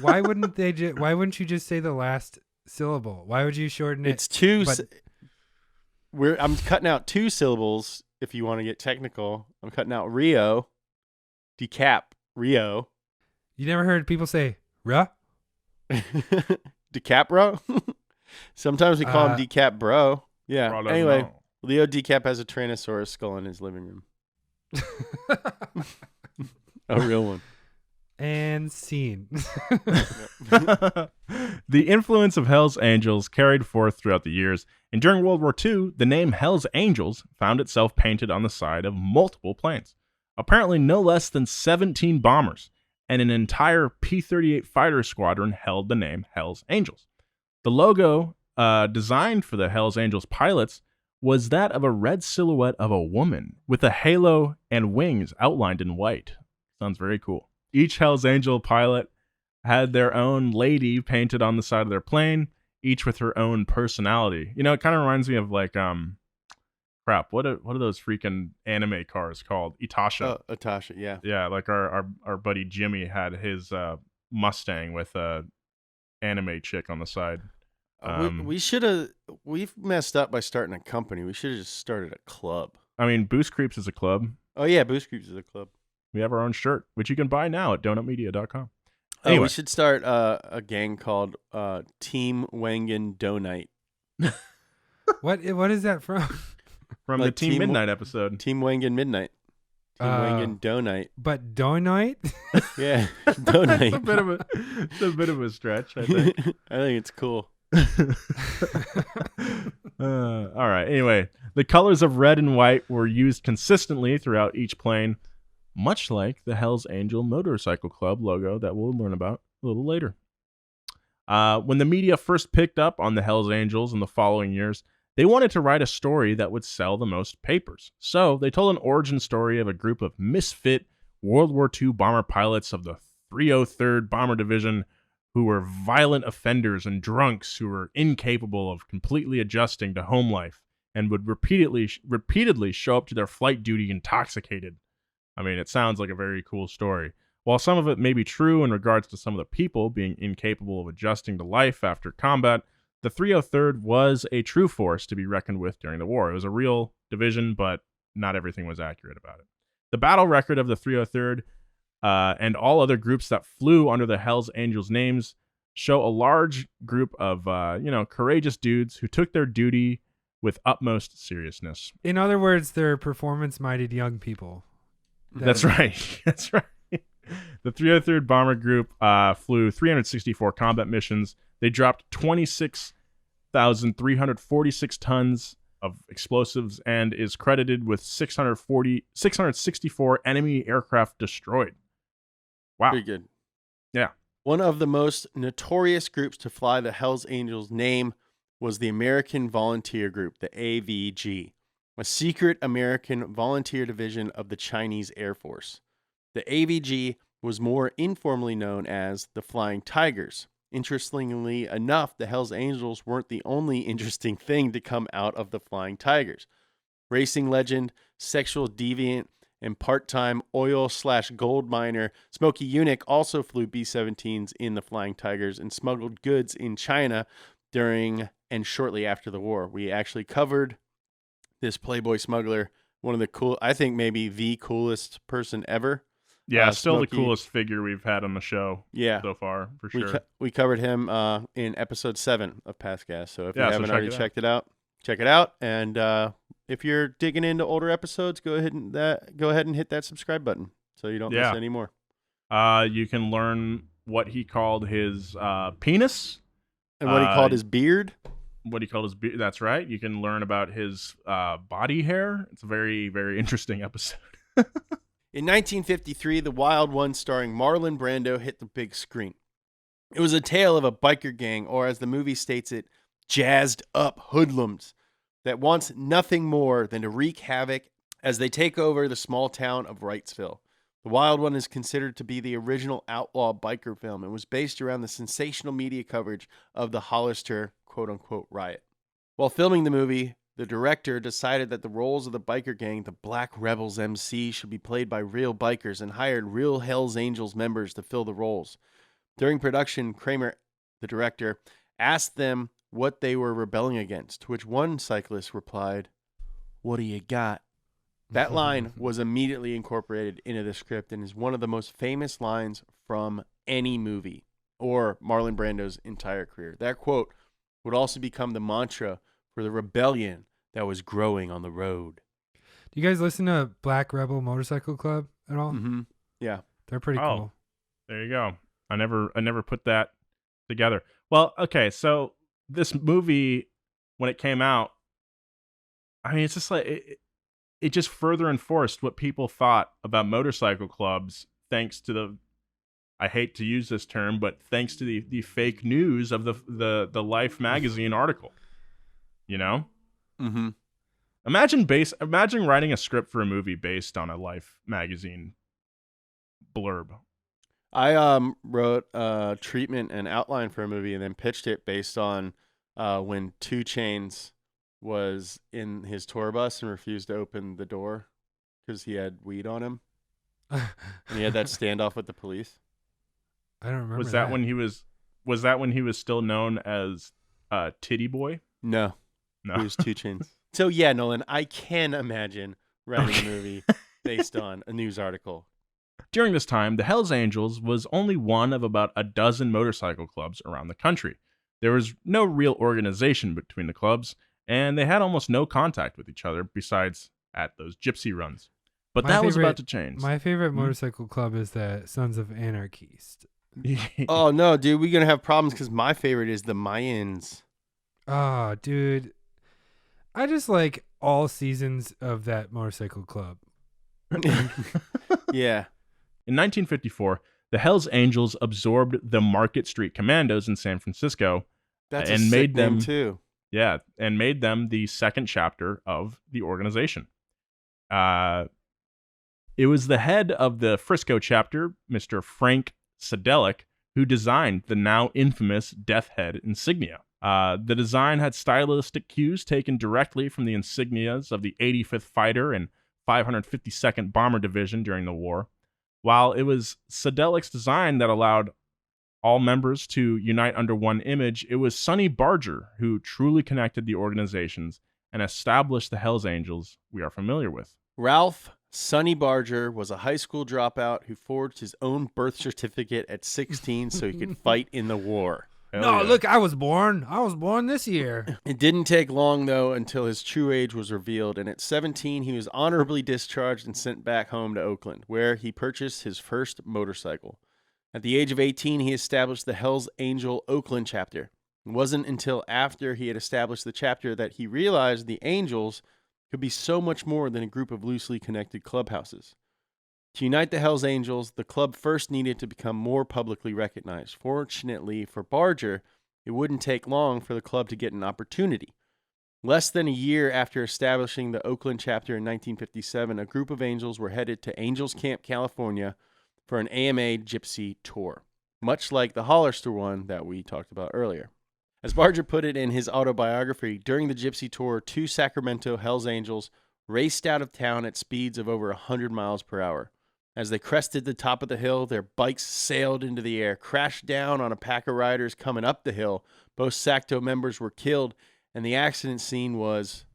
Why wouldn't they? Why wouldn't you just say the last syllable? Why would you shorten it? It's two. but- I'm cutting out 2 syllables. If you want to get technical, I'm cutting out Rio, DiCap, Rio, You never heard people say "ruh"? DiCap, bro. Sometimes we call him DiCap, bro. Yeah. Bro, doesn't Anyway, know. Leo DiCap has a Tyrannosaurus skull in his living room. A real one. And scene. The influence of Hells Angels carried forth throughout the years, and during World War II, the name Hells Angels found itself painted on the side of multiple planes. Apparently no less than 17 bombers, and an entire P-38 fighter squadron held the name Hells Angels. The logo designed for the Hells Angels pilots was that of a red silhouette of a woman with a halo and wings outlined in white. Sounds very cool. Each Hells Angel pilot had their own lady painted on the side of their plane, each with her own personality. You know, it kind of reminds me of like crap, what are those freaking anime cars called? Itasha. Oh, Atasha, yeah. Yeah, like our buddy Jimmy had his Mustang with a anime chick on the side. We've messed up by starting a company. We should have just started a club. I mean, Boost Creeps is a club. Oh yeah, Boost Creeps is a club. We have our own shirt, which you can buy now at donutmedia.com. Anyway. Anyway. We should start a gang called Team Wangan Donite. What is that from? From Like the Team Midnight episode. Team Wangan Midnight. Team Wangan Donite. But Donite? Yeah, Donite. It's a bit of a stretch, I think. I think it's cool. All right. Anyway, the colors of red and white were used consistently throughout each plane, much like the Hells Angel Motorcycle Club logo that we'll learn about a little later. When the media first picked up on the Hells Angels in the following years, they wanted to write a story that would sell the most papers. So they told an origin story of a group of misfit World War II bomber pilots of the 303rd Bomber Division who were violent offenders and drunks who were incapable of completely adjusting to home life and would repeatedly show up to their flight duty intoxicated. I mean, it sounds like a very cool story. While some of it may be true in regards to some of the people being incapable of adjusting to life after combat, the 303rd was a true force to be reckoned with during the war. It was a real division, but not everything was accurate about it. The battle record of the 303rd and all other groups that flew under the Hells Angels names show a large group of, courageous dudes who took their duty with utmost seriousness. In other words, they're performance-minded young people. That's right. That's right. The 303rd Bomber Group flew 364 combat missions. They dropped 26,346 tons of explosives and is credited with 664 enemy aircraft destroyed. Wow. Pretty good. Yeah. One of the most notorious groups to fly the Hells Angels name was the American Volunteer Group, the AVG, a secret American volunteer division of the Chinese Air Force. The AVG was more informally known as the Flying Tigers. Interestingly enough, the Hells Angels weren't the only interesting thing to come out of the Flying Tigers. Racing legend, sexual deviant, and part-time oil/gold miner Smokey Yunick also flew B-17s in the Flying Tigers and smuggled goods in China during and shortly after the war. We actually covered this Playboy smuggler, one of the cool, I think maybe the coolest person ever. Yeah, still Smokey, the coolest figure we've had on the show so far, for sure. We covered him in episode 7 of Past Gas. So if you haven't already checked it out, check it out. And if you're digging into older episodes, go ahead and hit that subscribe button so you don't miss any more. You can learn what he called his penis. And what he called his beard. What he called his beard. That's right. You can learn about his body hair. It's a very, very interesting episode. In 1953, The Wild One starring Marlon Brando hit the big screen. It was a tale of a biker gang, or as the movie states it, jazzed up hoodlums that wants nothing more than to wreak havoc as they take over the small town of Wrightsville. The Wild One is considered to be the original outlaw biker film and was based around the sensational media coverage of the Hollister quote-unquote riot. While filming the movie, the director decided that the roles of the biker gang, the Black Rebels MC, should be played by real bikers and hired real Hells Angels members to fill the roles. During production, Kramer, the director, asked them what they were rebelling against, to which one cyclist replied, "What do you got?" That line was immediately incorporated into the script and is one of the most famous lines from any movie or Marlon Brando's entire career. That quote would also become the mantra for the rebellion that was growing on the road. Do you guys listen to Black Rebel Motorcycle Club at all? Mm-hmm. Yeah. They're pretty cool. There you go. I never put that together. Well, okay, so this movie, when it came out, I mean, it's just like it just further enforced what people thought about motorcycle clubs, thanks to the, I hate to use this term, but thanks to the fake news of the Life magazine article. You know? Mm-hmm. Imagine writing a script for a movie based on a Life magazine blurb. I wrote a treatment and outline for a movie and then pitched it based on when 2 Chainz was in his tour bus and refused to open the door because he had weed on him, and he had that standoff with the police. I don't remember. Was that when he was? Was that when he was still known as Titty Boy? No, No. he was 2 Chainz. So yeah, Nolan, I can imagine writing a movie based on a news article. During this time, the Hells Angels was only one of about a dozen motorcycle clubs around the country. There was no real organization between the clubs, and they had almost no contact with each other besides at those gypsy runs. But that was about to change. My favorite motorcycle club is the Sons of Anarchy. Oh no, dude, we're gonna have problems because my favorite is the Mayans. Oh, dude. I just like all seasons of that motorcycle club. Yeah. In 1954, the Hells Angels absorbed the Market Street Commandos in San Francisco. That's and a made sick them name too. Yeah, and made them the second chapter of the organization. It was the head of the Frisco chapter, Mr. Frank Sedelic, who designed the now infamous Death Head insignia. The design had stylistic cues taken directly from the insignias of the 85th Fighter and 552nd Bomber Division during the war. While it was Sedelic's design that allowed all members to unite under one image, it was Sonny Barger who truly connected the organizations and established the Hells Angels we are familiar with. Ralph Sonny Barger was a high school dropout who forged his own birth certificate at 16 so he could fight in the war. Look, I was born this year. It didn't take long, though, until his true age was revealed, and at 17, he was honorably discharged and sent back home to Oakland, where he purchased his first motorcycle. At the age of 18, he established the Hells Angel Oakland chapter. It wasn't until after he had established the chapter that he realized the Angels could be so much more than a group of loosely connected clubhouses. To unite the Hells Angels, the club first needed to become more publicly recognized. Fortunately for Barger, it wouldn't take long for the club to get an opportunity. Less than a year after establishing the Oakland chapter in 1957, a group of Angels were headed to Angels Camp, California for an AMA Gypsy tour, much like the Hollister one that we talked about earlier. As Barger put it in his autobiography, during the Gypsy tour, 2 Sacramento Hells Angels raced out of town at speeds of over 100 miles per hour. As they crested the top of the hill, their bikes sailed into the air, crashed down on a pack of riders coming up the hill. Both Sacto members were killed, and the accident scene was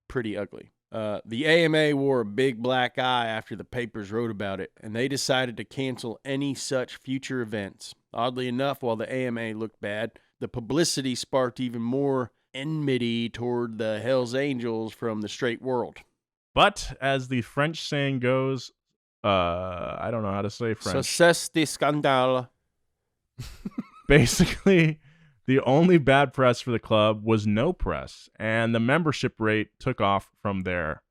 pretty ugly. The AMA wore a big black eye after the papers wrote about it, and they decided to cancel any such future events. Oddly enough, while the AMA looked bad, the publicity sparked even more enmity toward the Hells Angels from the straight world. But as the French saying goes, I don't know how to say French. Succès de scandale. Basically, the only bad press for the club was no press, and the membership rate took off from there.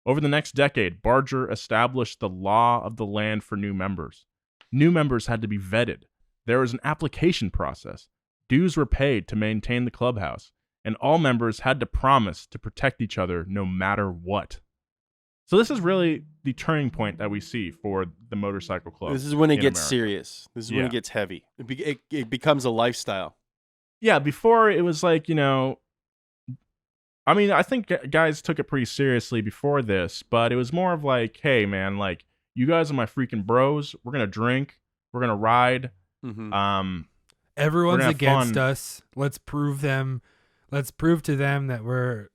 Over the next decade, Barger established the law of the land for new members. New members had to be vetted. There was an application process. Dues were paid to maintain the clubhouse, and all members had to promise to protect each other no matter what. So this is really the turning point that we see for the motorcycle club. This is when it gets America. serious. This is when it gets heavy. It becomes a lifestyle. Yeah, before it was like, I mean, I think guys took it pretty seriously before this, but it was more of like, hey, man, like, you guys are my freaking bros. We're going to drink. We're going to ride. Mm-hmm. Everyone's against us. Let's prove to them that we're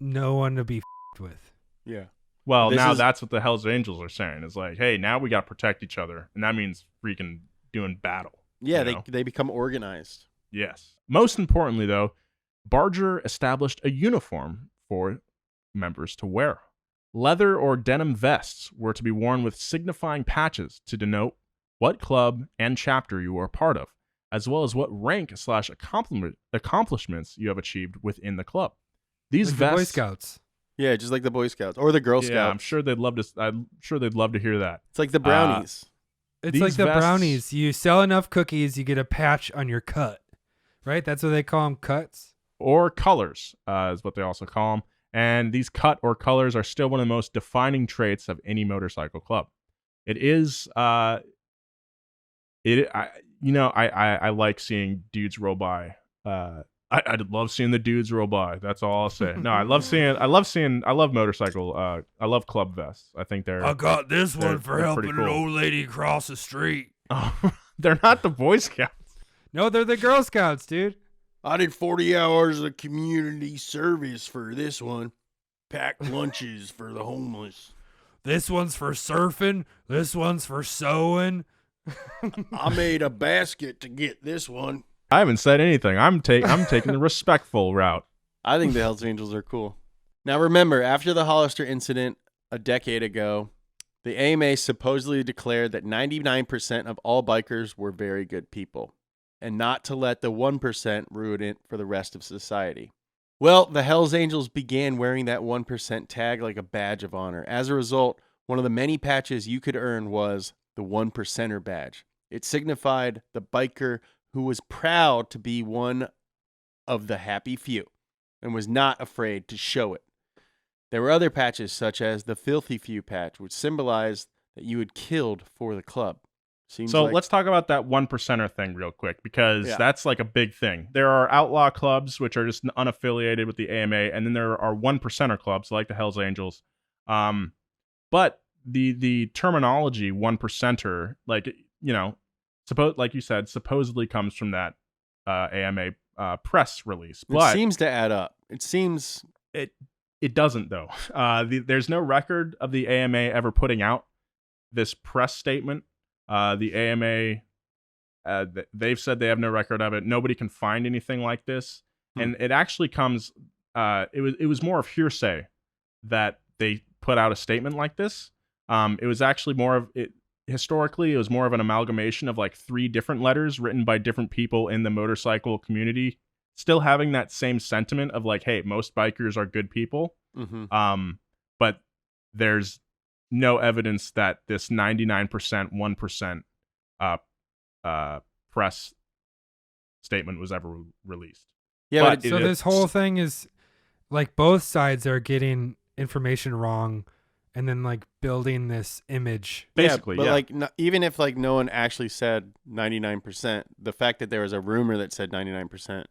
no one to be with. Yeah. Well, that's what the Hells Angels are saying. It's like, hey, now we got to protect each other. And that means freaking doing battle. Yeah, they become organized. Yes. Most importantly, though, Barger established a uniform for members to wear. Leather or denim vests were to be worn with signifying patches to denote what club and chapter you are part of, as well as what rank/accomplishments you have achieved within the club. These like vests, the Boy Scouts. Yeah, just like the Boy Scouts or the Girl Scouts. Yeah, I'm sure they'd love to hear that. It's like the brownies. It's like the brownies. You sell enough cookies, you get a patch on your cut, right? That's what they call them, cuts. Or colors, is what they also call them. And these cut or colors are still one of the most defining traits of any motorcycle club. It is, I like seeing dudes roll by I love seeing the dudes roll by. That's all I'll say. No, I love motorcycle. I love club vests. I think I got this one for they're helping pretty cool. an old lady cross the street. Oh, they're not the Boy Scouts. No, they're the Girl Scouts, dude. I did 40 hours of community service for this one. Packed lunches for the homeless. This one's for surfing. This one's for sewing. I made a basket to get this one. I haven't said anything. I'm taking the respectful route. I think the Hells Angels are cool. Now remember, after the Hollister incident a decade ago, the AMA supposedly declared that 99% of all bikers were very good people, and not to let the 1% ruin it for the rest of society. Well, the Hells Angels began wearing that 1% tag like a badge of honor. As a result, one of the many patches you could earn was the 1%er badge. It signified the biker who was proud to be one of the happy few and was not afraid to show it. There were other patches such as the Filthy Few patch, which symbolized that you had killed for the club. Let's talk about that 1%er thing real quick, because that's like a big thing. There are outlaw clubs, which are just unaffiliated with the AMA, and then there are 1%er clubs like the Hells Angels. But the terminology 1%er, like, you know, like you said, supposedly comes from that AMA press release. But it seems to add up. It seems it doesn't though. There's no record of the AMA ever putting out this press statement. The AMA, they've said they have no record of it. Nobody can find anything like this, and it actually comes. It was more of hearsay that they put out a statement like this. It was actually more of it. Historically, it was more of an amalgamation of like 3 different letters written by different people in the motorcycle community, still having that same sentiment of like, hey, most bikers are good people. Mm-hmm. But there's no evidence that this 99% 1% press statement was ever released. Yeah, but So this whole thing is like both sides are getting information wrong and then like building this image. Basically, but yeah. like even if like no one actually said 99%, the fact that there was a rumor that said 99%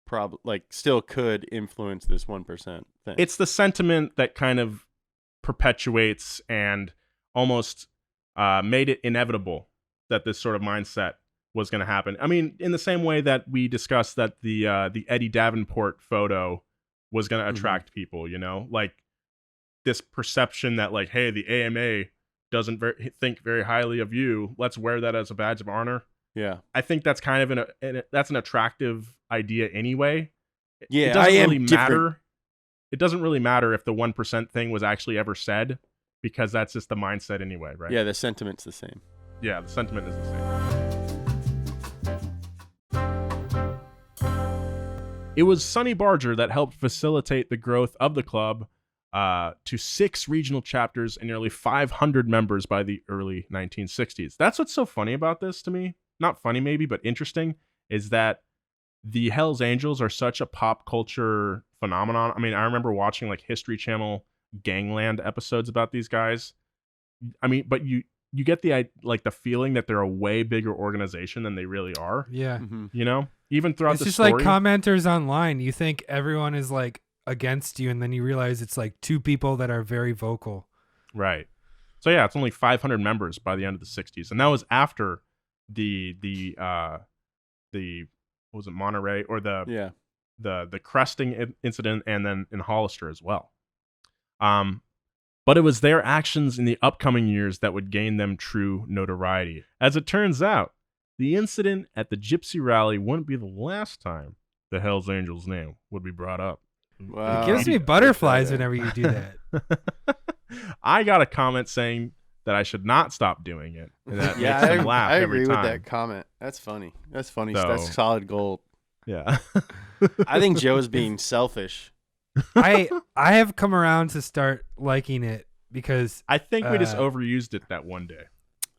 probably like still could influence this 1% thing. It's the sentiment that kind of perpetuates and almost made it inevitable that this sort of mindset was going to happen. I mean, in the same way that we discussed that the Eddie Davenport photo was going to attract people, you know, like this perception that like, hey, the AMA doesn't think very highly of you. Let's wear that as a badge of honor. Yeah, I think that's kind of that's an attractive idea anyway. Yeah, it doesn't I am really different. matter. It doesn't really matter if the 1% thing was actually ever said, because that's just the mindset anyway, right? Yeah, the sentiment's the same. Yeah, the sentiment is the same. It was Sonny Barger that helped facilitate the growth of the club to 6 regional chapters and nearly 500 members by the early 1960s. That's what's so funny about this to me. Not funny maybe, but interesting, is that the Hells Angels are such a pop culture phenomenon. I mean, I remember watching like History Channel Gangland episodes about these guys. I mean, but you get the feeling that they're a way bigger organization than they really are. Yeah. Mm-hmm. You know, even throughout It's the just story. like commenters online. You think everyone is like against you, and then you realize it's like 2 people that are very vocal. Right. So yeah, it's only 500 members by the end of the 60s, and that was after the what was it, Monterey or the cresting incident, and then in Hollister as well. But it was their actions in the upcoming years that would gain them true notoriety. As it turns out, the incident at the Gypsy rally wouldn't be the last time the Hells Angels' name would be brought up. Wow. It gives me butterflies whenever you do that. I got a comment saying that I should not stop doing it, and that makes them laugh I every agree time. with that comment. That's funny. That's funny. So- That's solid gold. Yeah. I think Joe's being selfish. I have come around to start liking it because I think we just overused it that one day.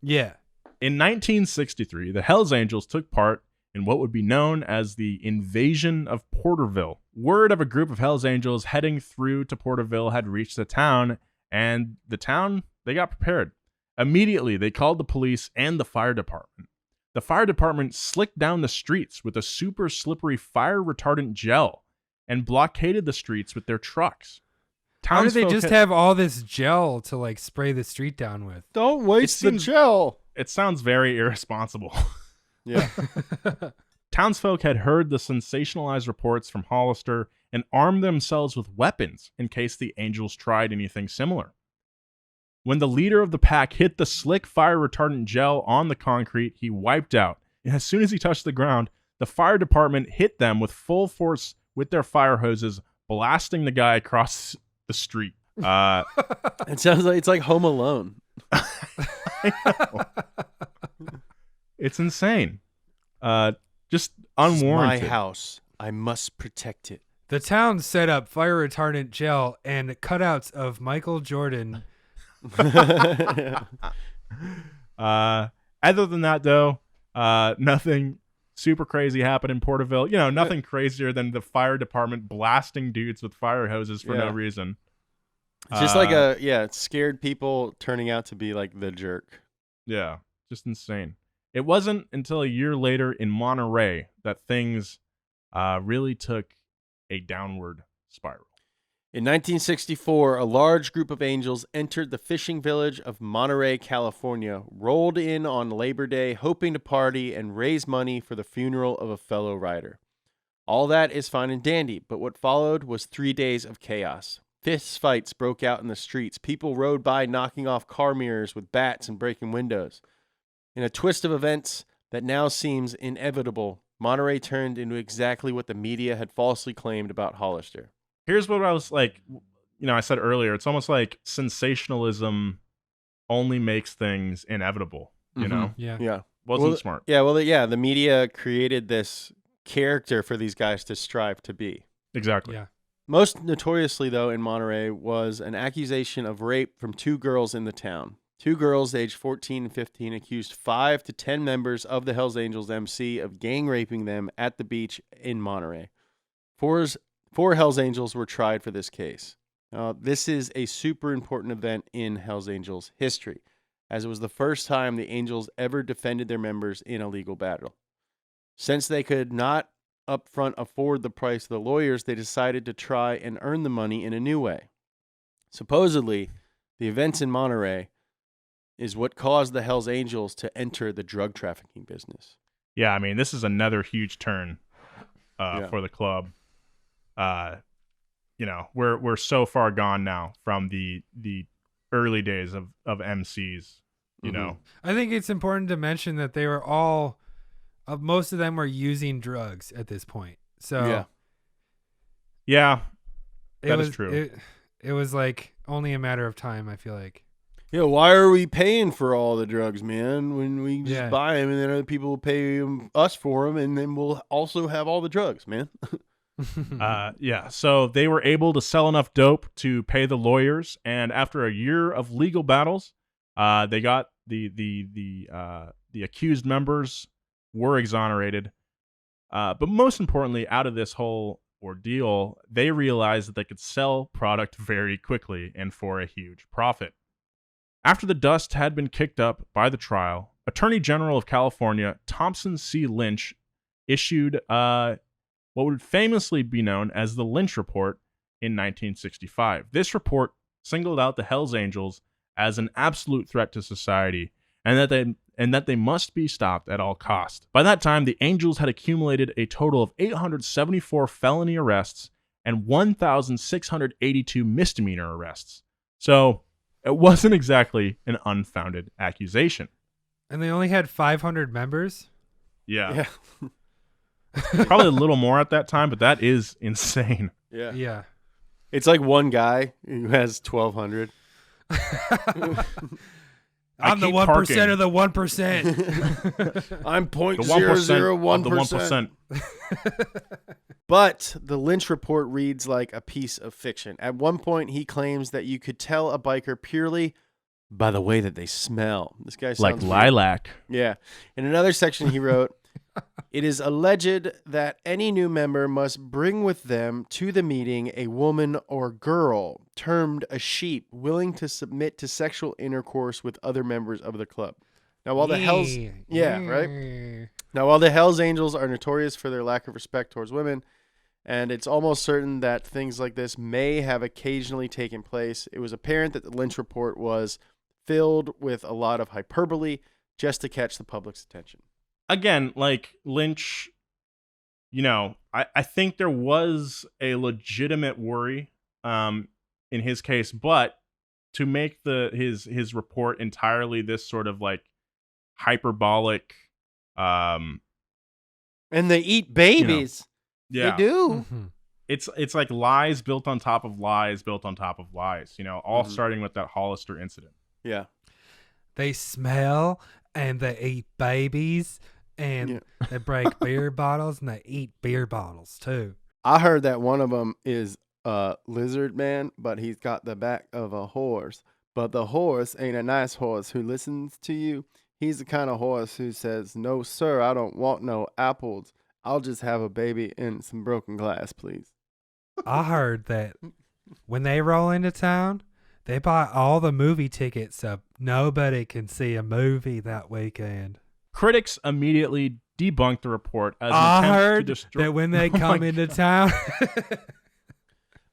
yeah. In 1963, the Hells Angels took part in what would be known as the invasion of Porterville. Word of a group of Hells Angels heading through to Porterville had reached the town, and they got prepared. Immediately, they called the police and the fire department. the fire department slicked down the streets with a super slippery fire retardant gel and blockaded the streets with their trucks. How did they Townsfolk just have all this gel to like spray the street down with? Don't waste the gel. It sounds very irresponsible. Yeah. Townsfolk had heard the sensationalized reports from Hollister and armed themselves with weapons in case the Angels tried anything similar. When the leader of the pack hit the slick fire retardant gel on the concrete, he wiped out. And as soon as he touched the ground, the fire department hit them with full force with their fire hoses, blasting the guy across the street. It sounds like it's like Home Alone. It's insane. Just unwarranted. My house. I must protect it. The town set up fire retardant gel and cutouts of Michael Jordan. Other than that, though, nothing super crazy happened in Porterville. You know, nothing crazier than the fire department blasting dudes with fire hoses for no reason. It's just like it scared people turning out to be like the jerk. Yeah, just insane. It wasn't until a year later in Monterey that things really took a downward spiral. In 1964, a large group of Angels entered the fishing village of Monterey, California, rolled in on Labor Day, hoping to party and raise money for the funeral of a fellow rider. All that is fine and dandy, but what followed was 3 days of chaos. Fist fights broke out in the streets. People rode by knocking off car mirrors with bats and breaking windows. In a twist of events that now seems inevitable, Monterey turned into exactly what the media had falsely claimed about Hollister. Here's what I was like, I said earlier, it's almost like sensationalism only makes things inevitable, you know? Yeah. Wasn't smart. Yeah, the media created this character for these guys to strive to be. Exactly. Yeah. Most notoriously, though, in Monterey was an accusation of rape from 2 girls in the town. 2 girls, aged 14 and 15, accused 5 to 10 members of the Hells Angels MC of gang raping them at the beach in Monterey. 4 Hells Angels were tried for this case. This is a super important event in Hells Angels history, as it was the first time the Angels ever defended their members in a legal battle. Since they could not upfront afford the price of the lawyers, they decided to try and earn the money in a new way. Supposedly, the events in Monterey is what caused the Hells Angels to enter the drug trafficking business. Yeah, I mean, this is another huge turn for the club. We're so far gone now from the early days of MCs, you know. I think it's important to mention that they were all most of them were using drugs at this point. So yeah, that is true. It was like only a matter of time, I feel like. Yeah, why are we paying for all the drugs, man, when we just buy them and then other people will pay us for them and then we'll also have all the drugs, man? So they were able to sell enough dope to pay the lawyers, and after a year of legal battles, they got the accused members were exonerated. But most importantly, out of this whole ordeal, they realized that they could sell product very quickly and for a huge profit. After the dust had been kicked up by the trial, Attorney General of California Thompson C. Lynch issued what would famously be known as the Lynch Report in 1965. This report singled out the Hells Angels as an absolute threat to society and that they must be stopped at all costs. By that time, the Angels had accumulated a total of 874 felony arrests and 1,682 misdemeanor arrests. So it wasn't exactly an unfounded accusation. And they only had 500 members? Yeah. Probably a little more at that time, but that is insane. Yeah. It's like one guy who has 1,200. I'm the 1% of the 1%. I'm The 1% 0.001%. But the Lynch report reads like a piece of fiction. At one point, he claims that you could tell a biker purely by the way that they smell. This guy sounds like weird. lilac. Yeah. In another section, he wrote, "It is alleged that any new member must bring with them to the meeting a woman or girl, termed a sheep, willing to submit to sexual intercourse with other members of the club." Now, while the Hells, right? Now, while the Hells Angels are notorious for their lack of respect towards women, and it's almost certain that things like this may have occasionally taken place, it was apparent that the Lynch report was filled with a lot of hyperbole just to catch the public's attention. Again, like Lynch, I think there was a legitimate worry in his case, but to make his report entirely this sort of like hyperbolic, and they eat babies. Yeah, they do. Mm-hmm. It's like lies built on top of lies built on top of lies. All starting with that Hollister incident. Yeah, they smell and they eat babies and they break beer bottles and they eat beer bottles too. I heard that one of them is a lizard man, but he's got the back of a horse. But the horse ain't a nice horse who listens to you. He's the kind of horse who says, "No, sir, I don't want no apples. I'll just have a baby and some broken glass, please." I heard that when they roll into town, they buy all the movie tickets so nobody can see a movie that weekend. Critics immediately debunked the report as an I attempt heard to destroy. that when they come into town.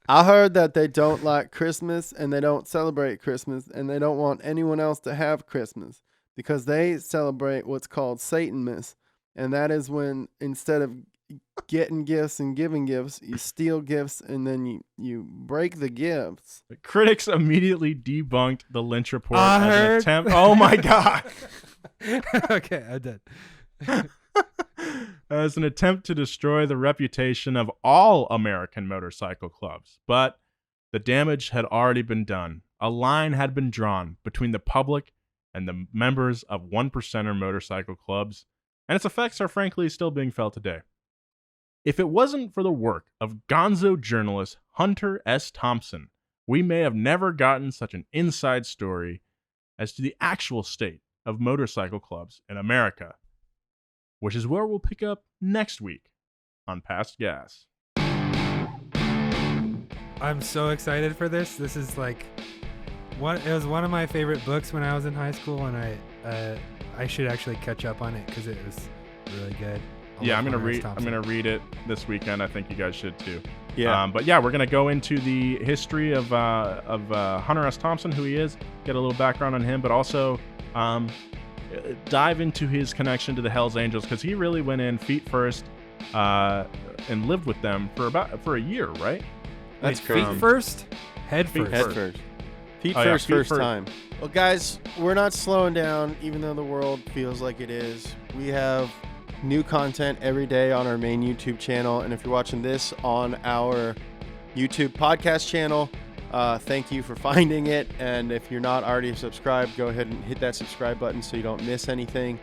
I heard that they don't like Christmas and they don't celebrate Christmas and they don't want anyone else to have Christmas because they celebrate what's called Satanmas. And that is when instead of getting gifts and giving gifts, you steal gifts and then you break the gifts. The critics immediately debunked the Lynch report I as an heard. attempt. Oh my God. Okay, I did. As an attempt to destroy the reputation of all American motorcycle clubs. But the damage had already been done. A line had been drawn between the public and the members of 1%er motorcycle clubs, and its effects are frankly still being felt today. If it wasn't for the work of gonzo journalist Hunter S. Thompson, we may have never gotten such an inside story as to the actual state of motorcycle clubs in America, which is where we'll pick up next week on Past Gas. I'm so excited for this. This is like it was one of my favorite books when I was in high school, and I should actually catch up on it because it was really good. Yeah, I'm gonna read it this weekend. I think you guys should too. Yeah. But yeah, we're gonna go into the history of Hunter S. Thompson, who he is, get a little background on him, but also dive into his connection to the Hells Angels, because he really went in feet first and lived with them for a year, right? That's Wait, crazy. Feet first? Head Feet first. Head first. Feet Oh, yeah, first, feet first first. time. Well, guys, we're not slowing down, even though the world feels like it is. We have new content every day on our main YouTube channel, and if you're watching this on our YouTube podcast channel, thank you for finding it. And if you're not already subscribed, go ahead and hit that subscribe button so you don't miss anything.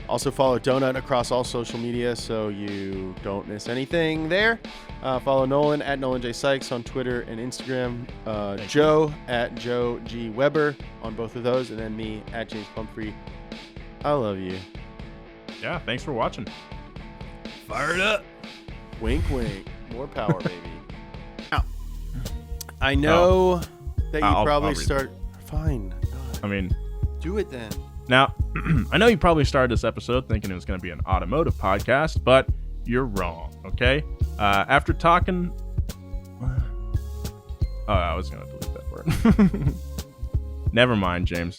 Also follow Donut across all social media so you don't miss anything there. Follow Nolan at Nolan J. Sykes on Twitter and Instagram. Joe at Joe G. Weber on both of those. And then me at James Pumphrey. I love you. Yeah, thanks for watching. Fired up. Wink, wink. More power, baby. Now, I know that you I'll probably read start. Fine. I mean, Do it then. now, I know you probably started this episode thinking it was going to be an automotive podcast, but you're wrong, okay? After talking... Oh, I was going to delete that part. Never mind, James.